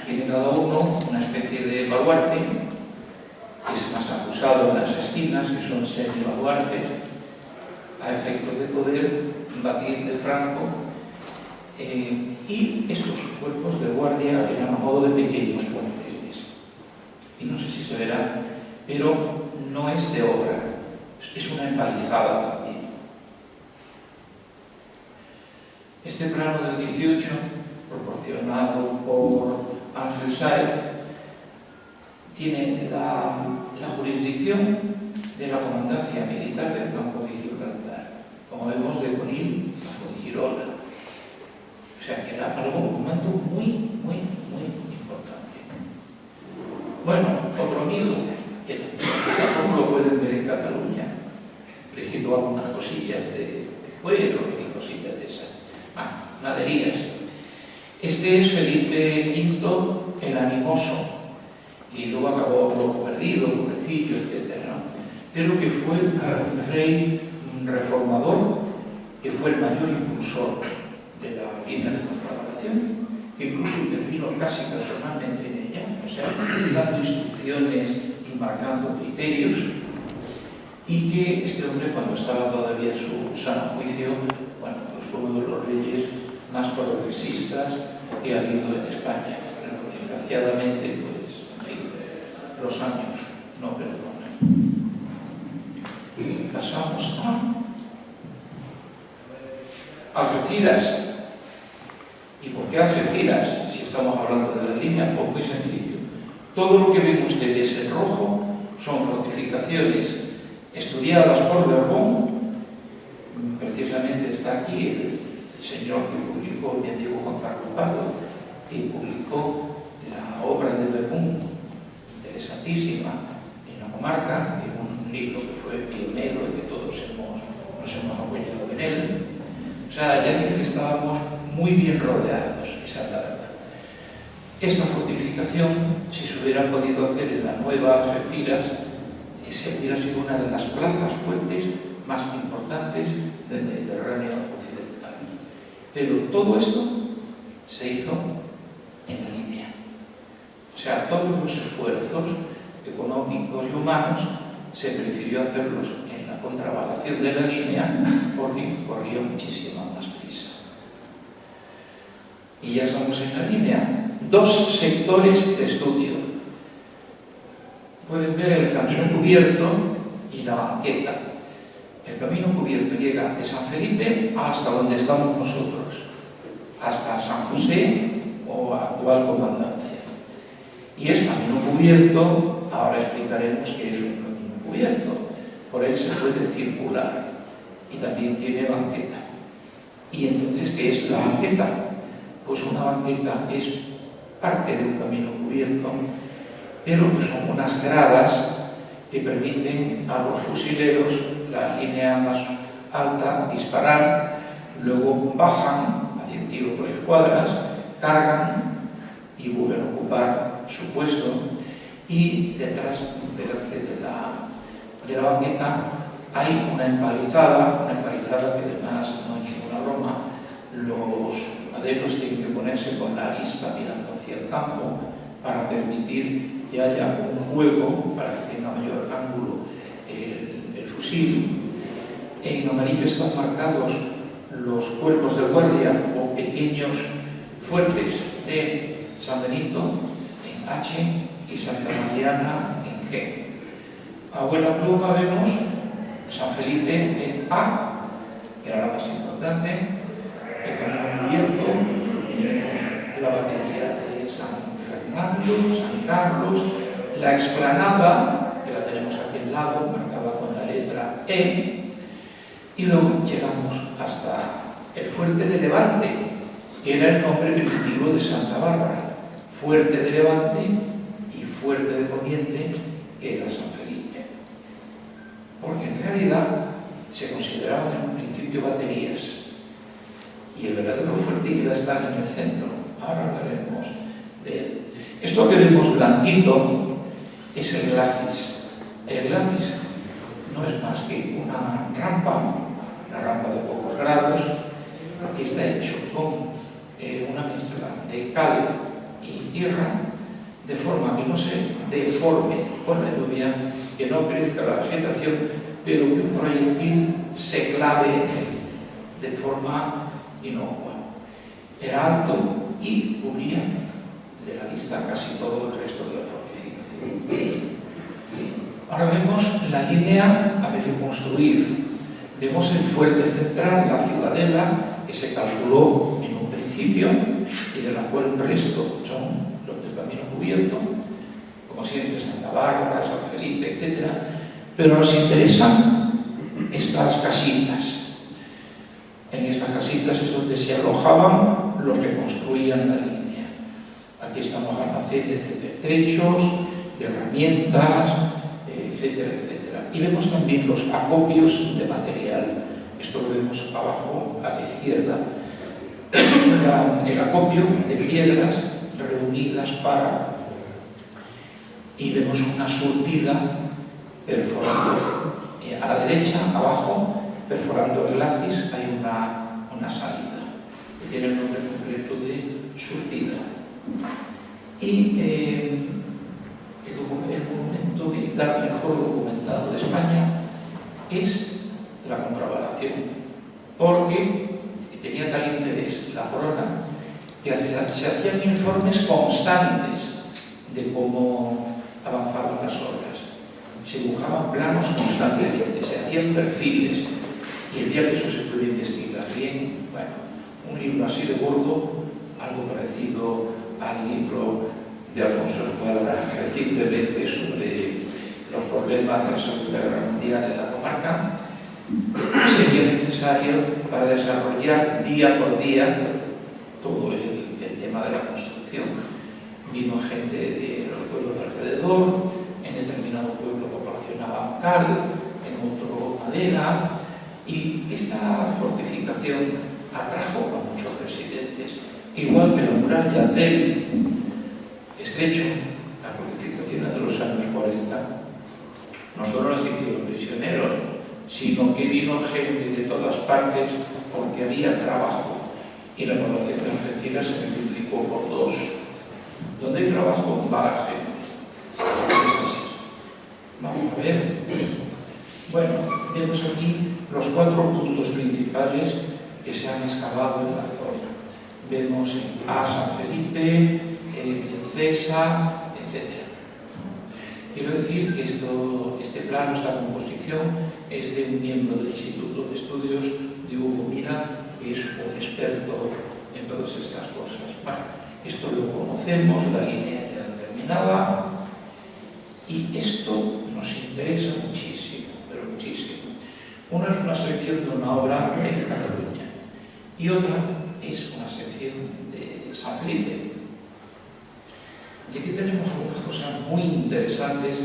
tiene cada uno una especie de baluarte, que es más acusado en las esquinas, que son semi-baluartes, a efectos de poder batir de franco, y estos cuerpos de guardia eran a modo de pequeños cuarteles. Y no sé si se verá, pero no es de obra, es una empalizada también. Este plano del 18, proporcionado por Ángel Sáez, tiene la jurisdicción de la comandancia militar del campo de Gibraltar, como vemos de Conil o de Girola. O sea que era un mando muy, muy, muy importante. Bueno, otro amigo, que tampoco lo pueden ver en Cataluña, le quitó algunas cosillas de cuero y cosillas de esas. Naderías. Este es Felipe V el Animoso, que luego acabó loco perdido, pobrecillo, etc. Pero que fue un rey reformador, que fue el mayor impulsor de la línea de contravalación, que incluso intervino casi personalmente en ella, o sea, dando instrucciones y marcando criterios, y que este hombre, cuando estaba todavía en su sano juicio, bueno, pues fue uno de los reyes más progresistas que ha habido en España. Pero desgraciadamente, pues, en fin, los años no perdonan. Pasamos a Algeciras. ¿Y por qué Algeciras? Si estamos hablando de la línea, pues muy sencillo. Todo lo que ven ustedes en rojo son fortificaciones estudiadas por Borbón. Precisamente está aquí el señor que publicó, mi amigo Juan Carlos Pardo, que publicó la obra de Verdún, interesantísima, en la comarca, en un libro que fue pionero y que todos nos hemos apoyado en él. O sea, ya dije que estábamos muy bien rodeados, esa es la verdad. Esta fortificación, si se hubiera podido hacer en la nueva Algeciras, esa hubiera sido una de las plazas fuertes más importantes del Mediterráneo occidental. Pero todo esto se hizo en la línea. O sea, todos los esfuerzos económicos y humanos se prefirió hacerlos en la contravalación de la línea porque corría muchísima más prisa. Y ya estamos en la línea. Dos sectores de estudio. Pueden ver el camino cubierto y la banqueta. El camino cubierto llega de San Felipe hasta donde estamos nosotros, hasta San José o actual Comandancia. Y es camino cubierto, ahora explicaremos qué es un camino cubierto. Por él se puede circular y también tiene banqueta. ¿Y entonces qué es la banqueta? Pues una banqueta es parte de un camino cubierto, pero que son unas gradas que permiten a los fusileros, la línea más alta, disparar, luego bajan, hacen tiro por escuadras, cargan y vuelven a ocupar su puesto, y detrás, delante de la banqueta, hay una empalizada que además no hay ninguna broma. Los maderos tienen que ponerse con la arista mirando hacia el campo para permitir que haya un juego, para que tenga mayor ángulo el fusil. En amarillo están marcados los cuerpos de guardia o pequeños fuertes de San Benito en H y Santa Mariana en G. A buena pluma vemos San Felipe en A, que era la más importante, el camino cubierto, tenemos la batería de San Fernando, San Carlos, la explanada, que la tenemos aquí al lado, marcada con la letra E, y luego llegamos hasta el fuerte de Levante, que era el nombre primitivo de Santa Bárbara, fuerte de Levante y fuerte de Poniente, que era San Felipe. Porque en realidad se consideraban en un principio baterías, y el verdadero fuerte iba a estar en el centro. Ahora hablaremos de él. Esto que vemos blanquito es el glacis. El glacis no es más que una rampa de pocos grados, que está hecho con una mezcla de cal y tierra, de forma que no se deforme con la lluvia, que no crezca la vegetación, pero que un proyectil se clave en él de forma inocua. Era alto y cubría de la vista casi todo el resto de la fortificación. Ahora vemos la línea a medio construir. Vemos el fuerte central, la ciudadela, que se calculó en un principio y de la cual el resto son los del camino cubierto, como siempre Santa Bárbara, San Felipe, etc. Pero nos interesan estas casitas. En estas casitas es donde se alojaban los que construían la línea. Aquí están los almacenes de pertrechos, de herramientas, etcétera, etcétera. Y vemos también los acopios de material. Esto lo vemos abajo a la izquierda. El acopio de piedras reunidas para... Y vemos una surtida perforando. A la derecha, abajo, perforando el glacis, hay una salida que tiene el nombre completo de surtida. Y el monumento militar mejor documentado de España es la contravalación, porque tenía tal interés la corona que se hacían informes constantes de cómo avanzaban las obras. Se dibujaban planos constantemente, se hacían perfiles, y el día que eso se puede investigar bien, bueno, un libro así de gordo, algo parecido al libro de Alfonso Escuadra recientemente sobre los problemas de la Segunda Guerra Mundial en la comarca, sería necesario para desarrollar día por día todo el tema de la construcción. Vino gente de los pueblos de alrededor, en determinado pueblo proporcionaban cal, en otro madera, y esta fortificación atrajo a muchos residentes, igual que la muralla del Estrecho, las fortificaciones de los años 40, no solo las hicieron prisioneros, sino que vino gente de todas partes porque había trabajo y la población de Algeciras se multiplicó por 2. Donde hay trabajo va la gente. Vamos a ver. Bueno, vemos aquí los 4 puntos principales que se han excavado en la zona. Vemos en A San Felipe, en Cesa, etc. Quiero decir que este plano, esta composición, es de un miembro del Instituto de Estudios de Hugo Mira, que es un experto en todas estas cosas. Bueno, esto lo conocemos, la línea ya determinada, y esto nos interesa muchísimo, pero muchísimo. Una es una sección de una obra en Cataluña y otra es una sección de San Felipe. Y aquí tenemos algunas cosas muy interesantes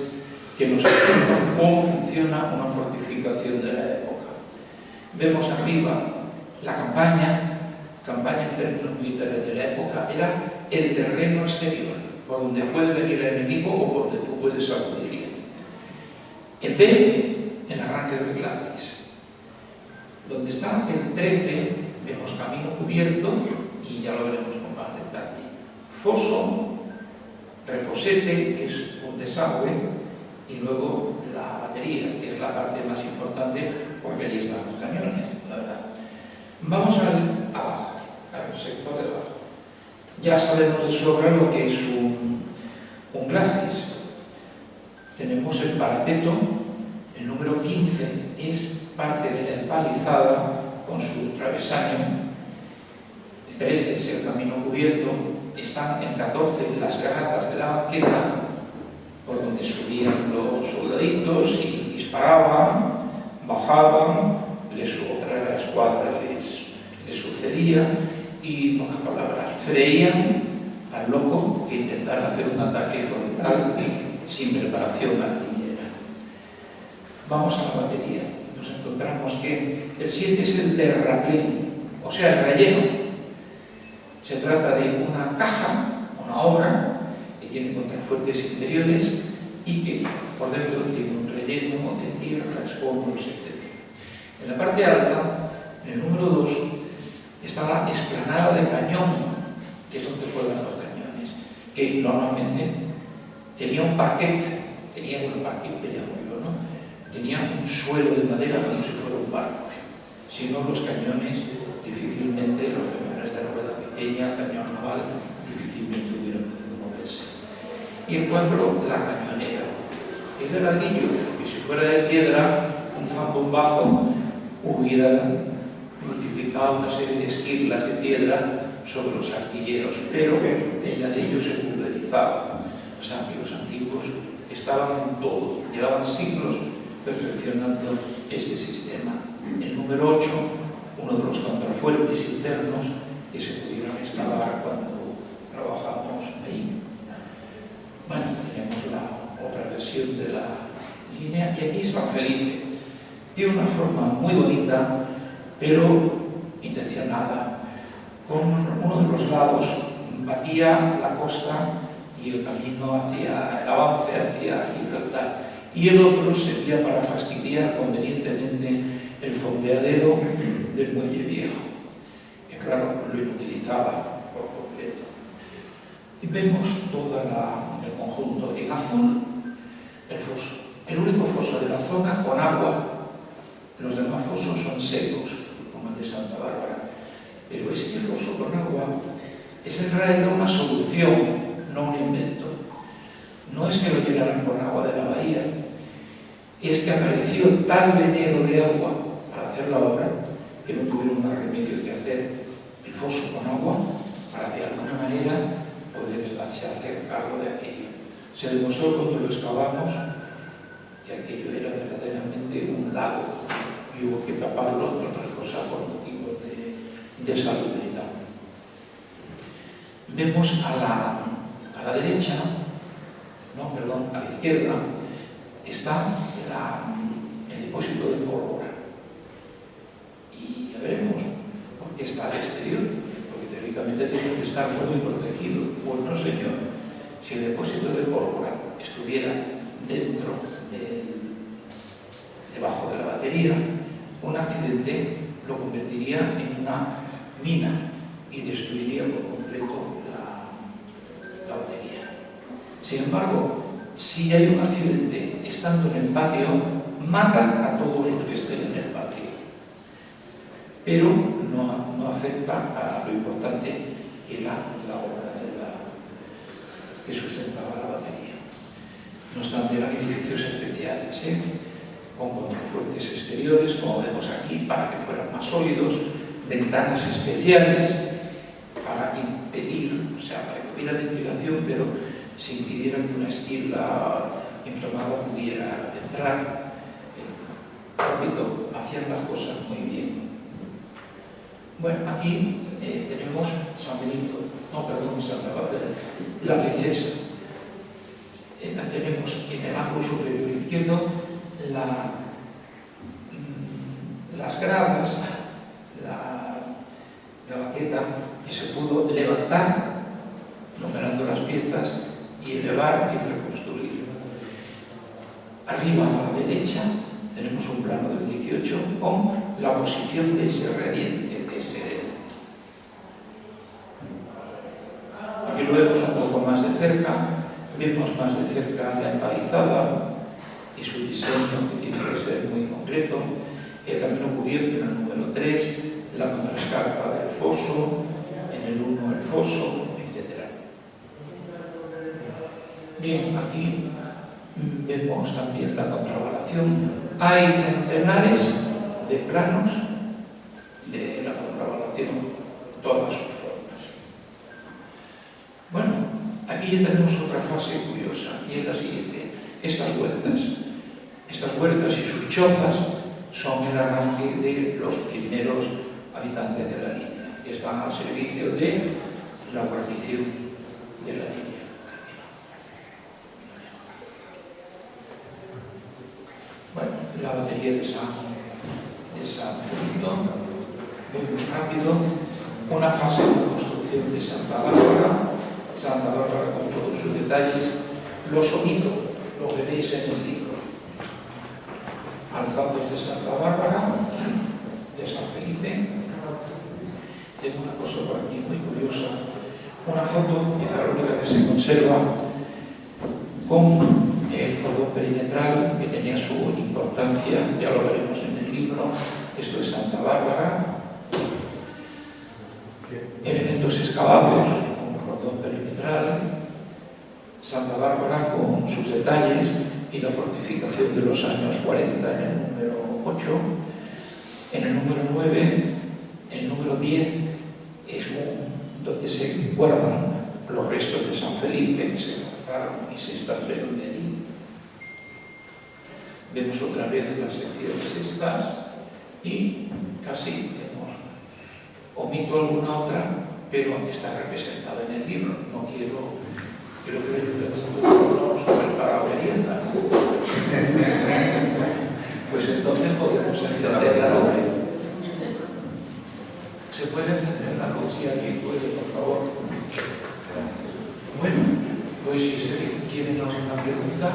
que nos explican cómo funciona una fortificación de la época. Vemos arriba la campaña en términos militares de la época, era el terreno exterior, por donde puede venir el enemigo o por donde tú puedes acudir. El B, el arranque de Glacis. Donde está el 13, vemos camino cubierto, y ya lo veremos con más detalle. Foso, refosete, que es un desagüe, y luego la batería, que es la parte más importante, porque allí están los cañones, la verdad. Vamos abajo, al sector de abajo. Ya sabemos de sobra lo que es un glacis. Tenemos el parapeto, el número 15 es parte de la empalizada con su travesaño. El 13 es el camino cubierto. Están en 14 las granadas de la banqueta, por donde subían los soldaditos y disparaban, bajaban, otra escuadra les sucedía y, en pocas palabras, freían al loco que intentara hacer un ataque frontal sin preparación artillera. Vamos a la batería. Nos encontramos que el 7 es el terraplén, o sea, el relleno. Se trata de una caja, una obra, que tiene contrafuertes interiores y que por dentro tiene un relleno de tierra, escombros, etc. En la parte alta, en el número 2, está la explanada de cañón, que es donde juegan los cañones, que normalmente tenía un parquet, tenía un suelo de madera como si fuera un barco. Si no, los cañones difícilmente, los cañones de rueda pequeña, cañón naval, difícilmente hubieran podido moverse. Y en cuanto la cañonera, es de ladrillo, que si fuera de piedra, un zambombazo hubiera multiplicado una serie de esquirlas de piedra sobre los artilleros, pero el ladrillo se pulverizaba. O sea, que los antiguos estaban en todo, llevaban siglos perfeccionando este sistema. El número 8, uno de los contrafuertes internos que se pudieron excavar cuando trabajamos ahí. Bueno, tenemos la otra versión de la línea, y aquí San Felipe. Tiene una forma muy bonita, pero intencionada. Con uno de los lados batía la costa y el camino hacia el avance hacia Gibraltar, y el otro servía para fastidiar convenientemente el fondeadero del muelle viejo, que claro, lo inutilizaba por completo. Y vemos todo el conjunto. En azul, el foso. El único foso de la zona con agua. Los demás fosos son secos, como el de Santa Bárbara. Pero este foso con agua es en realidad una solución, no un invento. No es que lo llenaran con agua de la bahía, es que apareció tal veneno de agua para hacer la obra que no tuvieron más remedio que hacer el foso con agua para de alguna manera poder hacer cargo de aquello. Se demostró cuando lo excavamos que aquello era verdaderamente un lago y y hubo que taparlo, entre otras cosas, por motivos de salubridad. Vemos a la derecha, no, perdón, a la izquierda, está el depósito de pólvora. Y ya veremos por qué está al exterior, porque teóricamente tiene que estar muy protegido. Pues no, señor. Si el depósito de pólvora estuviera debajo de la batería, un accidente lo convertiría en una mina y destruiría por completo la batería. Sin embargo, si hay un accidente estando en el patio, matan a todos los que estén en el patio, pero no afecta a lo importante que era la obra que sustentaba la batería. No obstante, eran edificios especiales, con contrafuertes exteriores, como vemos aquí, para que fueran más sólidos, ventanas especiales para impedir, o sea, para que hubiera ventilación, pero se impidiera que una esquila inflamada pudiera entrar. Repito, hacían las cosas muy bien. Bueno, aquí tenemos San Benito, Santa Bárbara, la princesa. Tenemos en el ángulo superior izquierdo las gradas, la baqueta que se pudo levantar, numerando las piezas, y elevar y reconstruir. Arriba a la derecha tenemos un plano del 18 con la posición de ese radiante, de ese elemento. Aquí lo vemos un poco más de cerca, vemos más de cerca la empalizada y su diseño, que tiene que ser muy concreto, el camino cubierto en el número 3, la contraescarpa del foso, en el 1 el foso, etc. Bien, aquí vemos también la contravalación. Hay centenares de planos de la contravalación, todas sus formas. Bueno, aquí ya tenemos otra fase curiosa, y es la siguiente. Estas huertas y sus chozas son el arranque de los primeros habitantes de la línea, que están al servicio de la guarnición de la línea. Bueno, la batería de San Benito, muy rápido, una fase de construcción de Santa Bárbara con todos sus detalles, los omito, lo veréis en el libro. Alzados de Santa Bárbara, de San Felipe. Tengo una cosa por aquí muy curiosa, una foto, quizá la única que se conserva, con el cordón perimetral, que tenía su importancia, ya lo veremos en el libro. Esto es Santa Bárbara. Elementos excavados con cordón perimetral, Santa Bárbara con sus detalles y la fortificación de los años 40 en el número 8. En el número 9, el número 10 es donde se guardan los restos de San Felipe que se cortaron y se extrajeron de allí. Vemos otra vez las secciones estas y casi omito alguna otra, pero está representada en el libro. No quiero que el ayuntamiento no nos prepara merienda. Pues entonces podemos encender la luz. ¿Se puede encender la luz? Si alguien puede, por favor. Bueno, pues si ustedes tienen alguna pregunta,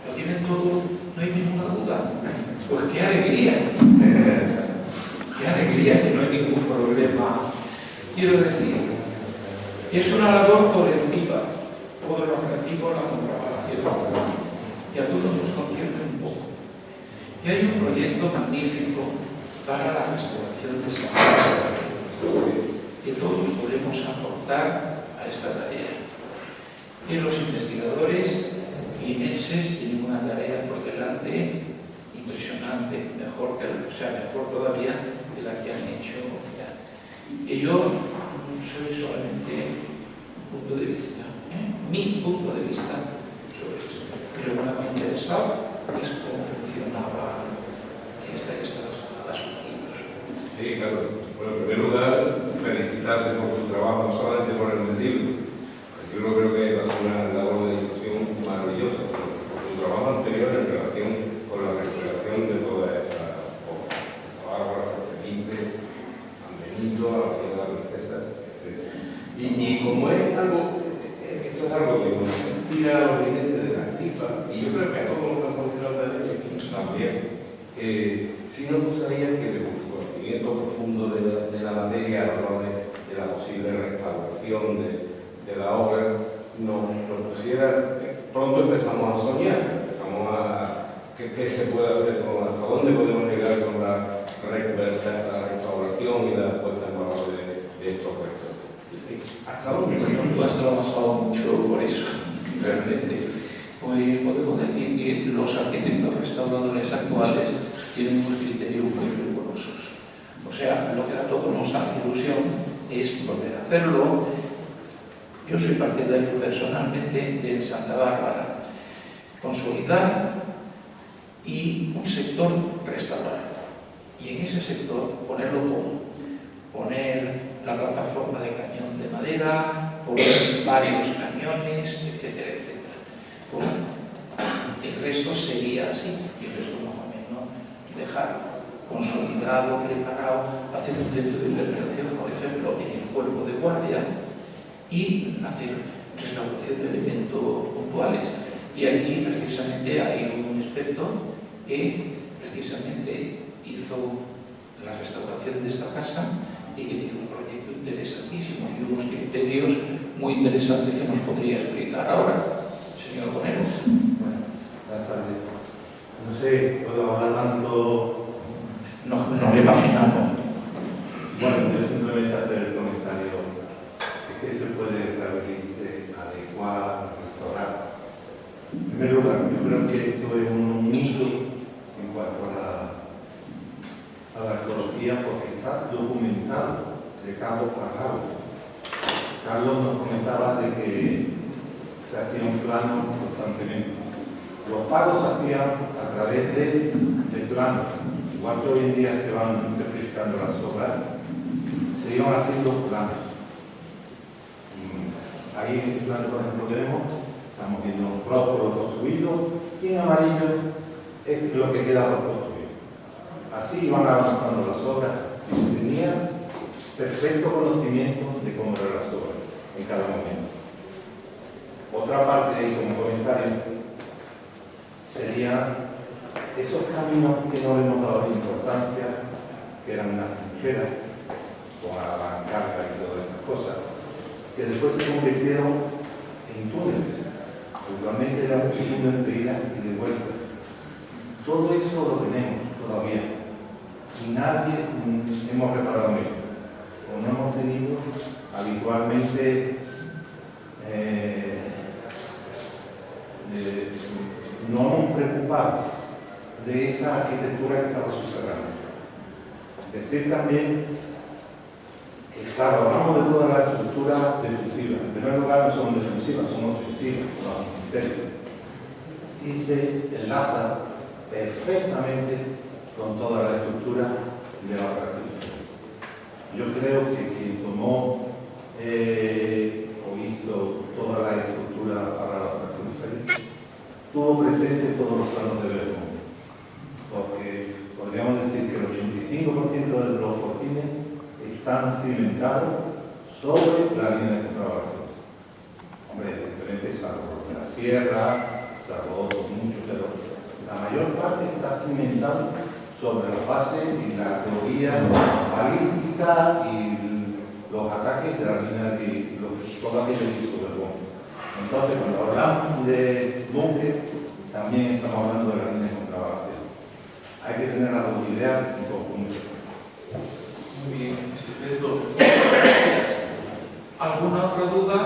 lo tienen todo, no hay ninguna duda. Pues qué alegría. Qué alegría que no hay ningún problema. Quiero decir, es una labor colectiva, todo lo relativo a la contravalación, que a todos nos concierne un poco. Que hay un proyecto magnífico para la restauración de Santa Bárbara, que todos podemos aportar a esta tarea. Y los investigadores guinenses tienen una tarea por delante impresionante, mejor todavía que la que han hecho ya. Que yo soy solamente un punto de vista, mi punto de vista sobre esto. Pero lo que me ha interesado es aquí hablando de la posible restauración de la obra, nos pusiera, pronto empezamos a soñar, empezamos a qué se puede hacer, hasta dónde podemos llegar con la restauración y la puesta en valor de estos restos. ¿Hasta dónde? Tú has trabajado mucho por eso, realmente. Pues podemos decir que los arquitectos restauradores actuales tienen unos criterios muy rigurosos. O sea, lo que a todos nos hace ilusión es volver a hacerlo. Yo soy partidario personalmente de Santa Bárbara. Consolidar y un sector restaurar. Y en ese sector ponerlo todo. Poner la plataforma de cañón de madera, poner varios cañones, etcétera, etcétera. Bueno, el resto sería así, y el resto más o menos dejar consolidado, preparado, hacer un centro de intervención, por ejemplo, en el cuerpo de guardia y hacer restauración de elementos puntuales. Y aquí precisamente hay un experto que precisamente hizo la restauración de esta casa y que tiene un proyecto interesantísimo y unos criterios muy interesantes que nos podría explicar ahora. Señor Coneros. Bueno, buenas tardes. No sé, puedo hablar tanto. No me imaginamos. Bueno, yo simplemente hacer el comentario de que se puede adecuar, restaurar. En primer lugar, yo creo que esto es un mito en cuanto a la arqueología porque está documentado de cabo a cabo. Carlos nos comentaba de que se hacía un plano constantemente. Los pagos se hacían a través de planos. Igual que hoy en día se van certificando las obras, se iban haciendo planos. Ahí en ese plano, por ejemplo, estamos viendo un rojo lo construido y en amarillo es lo que queda por construir. Así iban avanzando las obras y se tenía perfecto conocimiento de cómo eran las obras en cada momento. Otra parte ahí como comentario sería esos caminos que no le hemos dado importancia, que eran unas trincheras con la bancarga y todas estas cosas, que después se convirtieron en túneles. Actualmente era un túnel de ida y de vuelta. Todo eso lo tenemos todavía y nadie hemos reparado en ello. O no hemos tenido habitualmente no nos preocupamos de esa arquitectura que estaba subterránea. Decir también que, claro, hablamos de toda la estructura defensiva. En primer lugar, no son defensivas, son ofensivas, los ministerios. Y se enlaza perfectamente con toda la estructura de la operación. Yo creo que quien tomó o hizo toda la estructura para la operación Félix tuvo presente todos los planos de Bermúdez, porque podríamos decir que el 85% de los fortines están cimentados sobre la línea de contrabalación. Hombre, evidentemente, salvo de la sierra, salvo muchos de los. La mayor parte está cimentado sobre la base y la teoría balística y los ataques de la línea de todo aquello que hizo Bermúdez. Entonces, cuando hablamos de búnker, también estamos hablando de la línea de contrabalación. Hay que tener las dos ideas en conjunto. Muy bien, ¿alguna otra duda?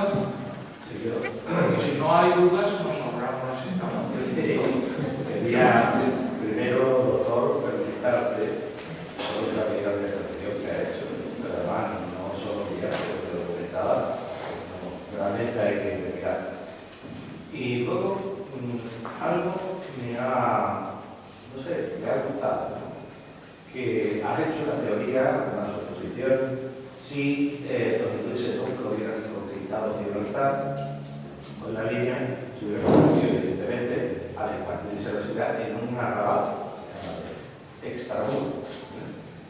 Sí, yo. Porque si no hay dudas, nos ahorramos la sentamos. Quería primero, doctor, felicitarte por esa vida de ejercicio que ha hecho. Pero además, no solo mirar, pero documentada. Realmente hay que investigar. Y luego, algo que me ha gustado, que has hecho una teoría, una suposición, si los ingleses nunca hubieran conquistado Gibraltar, con la línea se hubiera convertido, evidentemente, al expandirse la ciudad en un arrabal, o sea, extramuro.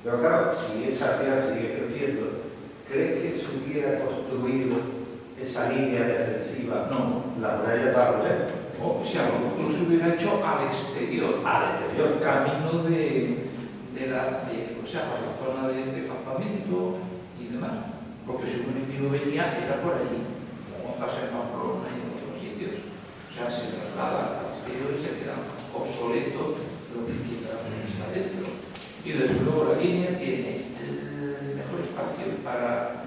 Pero claro, si esa ciudad sigue creciendo, ¿crees que se hubiera construido esa línea defensiva? No. La muralla de Barlet. O sea, a lo mejor se hubiera hecho al exterior, camino de la zona de campamento y demás, porque si un enemigo venía era por allí, como pasa en Pamplona y en otros sitios. O sea, se traslada al exterior y se queda obsoleto lo que está dentro. Y desde luego la línea tiene el mejor espacio para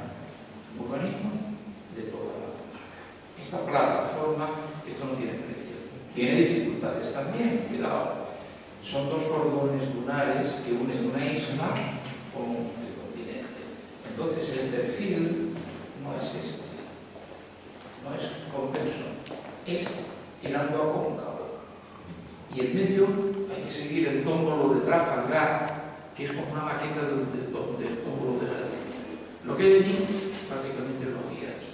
urbanismo de toda la comarca. Esta plataforma, esto no tiene precio. Tiene dificultades también, cuidado. Son dos cordones lunares que unen una isla con el continente. Entonces el perfil no es este, no es convexo, es tirando a cóncavo. Y en medio hay que seguir el tómbolo de Trafalgar, que es como una maqueta del tómbolo de la línea. Lo que hay allí prácticamente lo había aquí.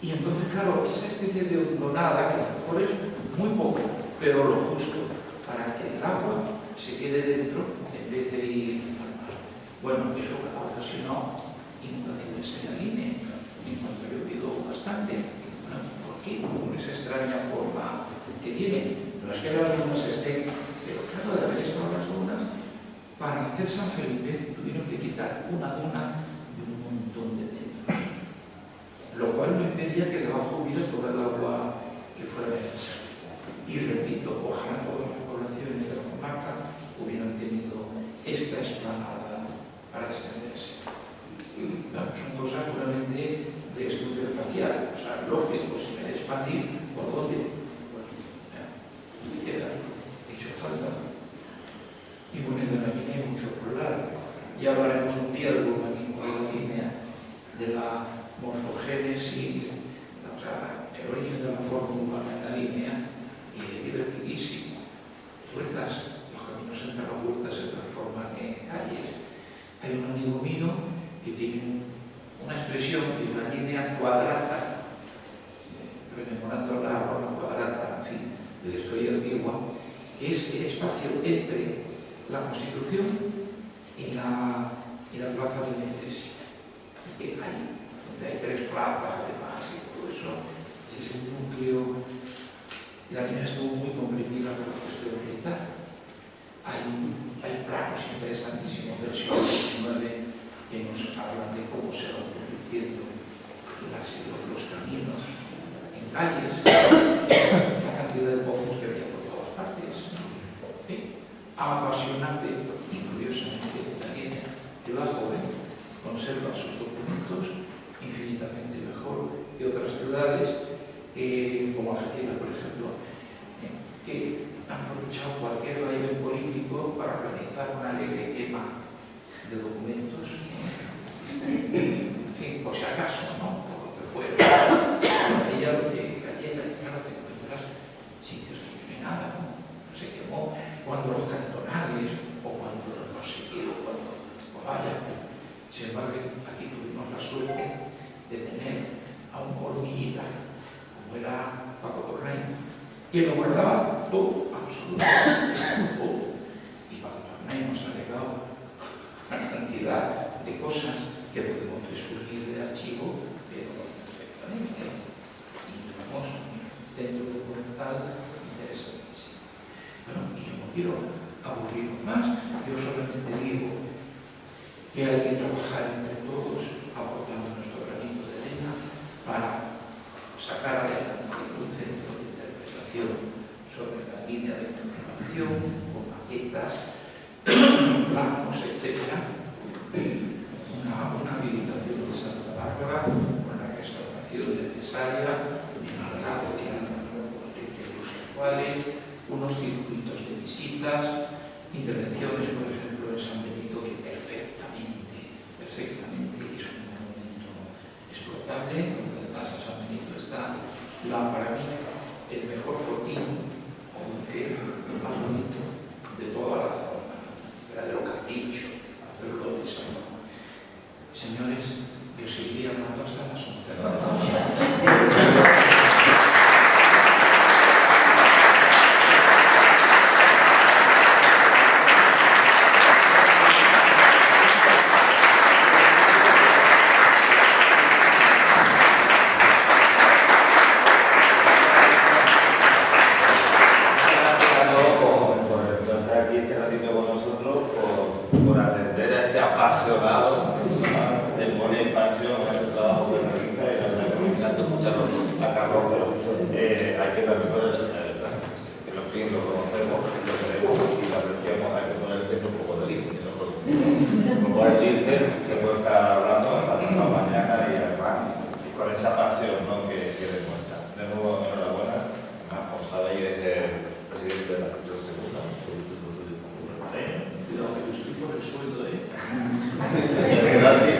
Y entonces, claro, esa especie de hondonada, que a lo mejor es muy poco, pero lo justo, para que el agua se quede dentro en vez de ir al mar. Bueno, eso ha ocasionado inundaciones en la línea, en cuanto ha llovido bastante. Bueno, ¿por qué? Por esa extraña forma que tiene. No es que las dunas estén, pero claro, de haber estado las dunas, para hacer San Felipe tuvieron que quitar una duna de un montón de dentro, lo cual no impedía que debajo hubiera toda el agua que fuera necesaria. Y repito, ojalá todas las poblaciones de la comarca hubieran tenido esta explanada para extenderse. No, son cosas puramente de estudio espacial, o sea, lógico, si me expandir, ¿por dónde? Pues, hiciera, hecho falta. Y bueno, de la línea hay mucho por hablar. Ya hablaremos un día del urbanismo de la línea, de la morfogénesis, o sea, el origen de la forma urbana en la línea, y es divertidísimo. Huertas, los caminos entre las huertas se transforman en calles. Hay un amigo mío que tiene una expresión que es la línea cuadrata, rememorando la forma cuadrata, en fin, de la historia antigua, que es el espacio entre la Constitución y la plaza de la iglesia. Que hay, donde hay 3 plazas además y todo eso, es el núcleo. La línea estuvo muy comprimida por la cuestión militar. Hay planos interesantísimos del siglo XIX que nos hablan de cómo se van convirtiendo los caminos en calles, la cantidad de pozos que había por todas partes. Apasionante y curiosamente la línea ciudad joven conserva sus documentos infinitamente mejor que otras ciudades como Argentina, por ejemplo, que han aprovechado cualquier vaivén político para organizar una alegre quema de documentos, en fin, por si acaso, ¿no? Por lo que fuera. Ahí ya lo que cayera, y claro, te encuentras sitios que no hay nada, ¿no? Se quemó cuando los cantonales, o cuando no sé qué, o cuando, o vaya. Sin embargo, aquí tuvimos la suerte de tener a un hormiguita, como era Paco Tornay, que lo guardaba todo, absolutamente todo. Y Paco Tornay nos ha legado una cantidad de cosas que podemos resurgir de archivo, pero perfectamente. Y tenemos un centro documental interesantísimo. Bueno, y yo no quiero aburrirnos más, yo solamente digo que hay que trabajar entre todos, aportando nuestro granito de arena para sacar adelante un centro de interpretación sobre la línea de programación, con maquetas, planos, etc. Una habilitación de Santa Bárbara, una restauración necesaria, en Algarve, que eran los criterios actuales, unos circuitos de visitas, intervenciones, por ejemplo, en San Benito, que perfectamente es un monumento explotable, donde además en San Benito está para mí, el mejor fortín, o buque, el más bonito de toda la zona, verdadero capricho, hacerlo de esa forma. Señores, yo seguiría hablando hasta las 11 de la noche. Por atender a este apasionado, el poner dije, se puede estar hablando hasta pasado mañana y además con esa pasión, ¿no?, que demuestra. De nuevo, enhorabuena. Además, como sabéis, es el presidente de la sección segunda del Instituto de Cultura. Cuidado, que yo estoy por el sueldo, ¿eh? Es gratis.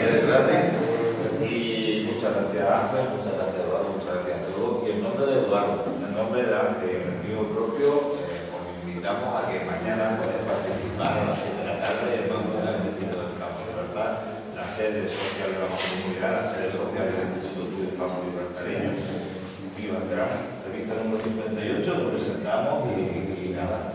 Y muchas gracias, Ángel, muchas gracias, Eduardo, muchas gracias a todos. Y en nombre de Eduardo, en nombre de Ángel y en el mío propio, os invitamos a que mañana podáis participar a las 7 de la tarde en el Instituto del Campo de Libertad, la sede social de la comunidad, la sede social del Instituto del Campo de Libertad. Y os esperamos. Revista número 58, lo presentamos y nada.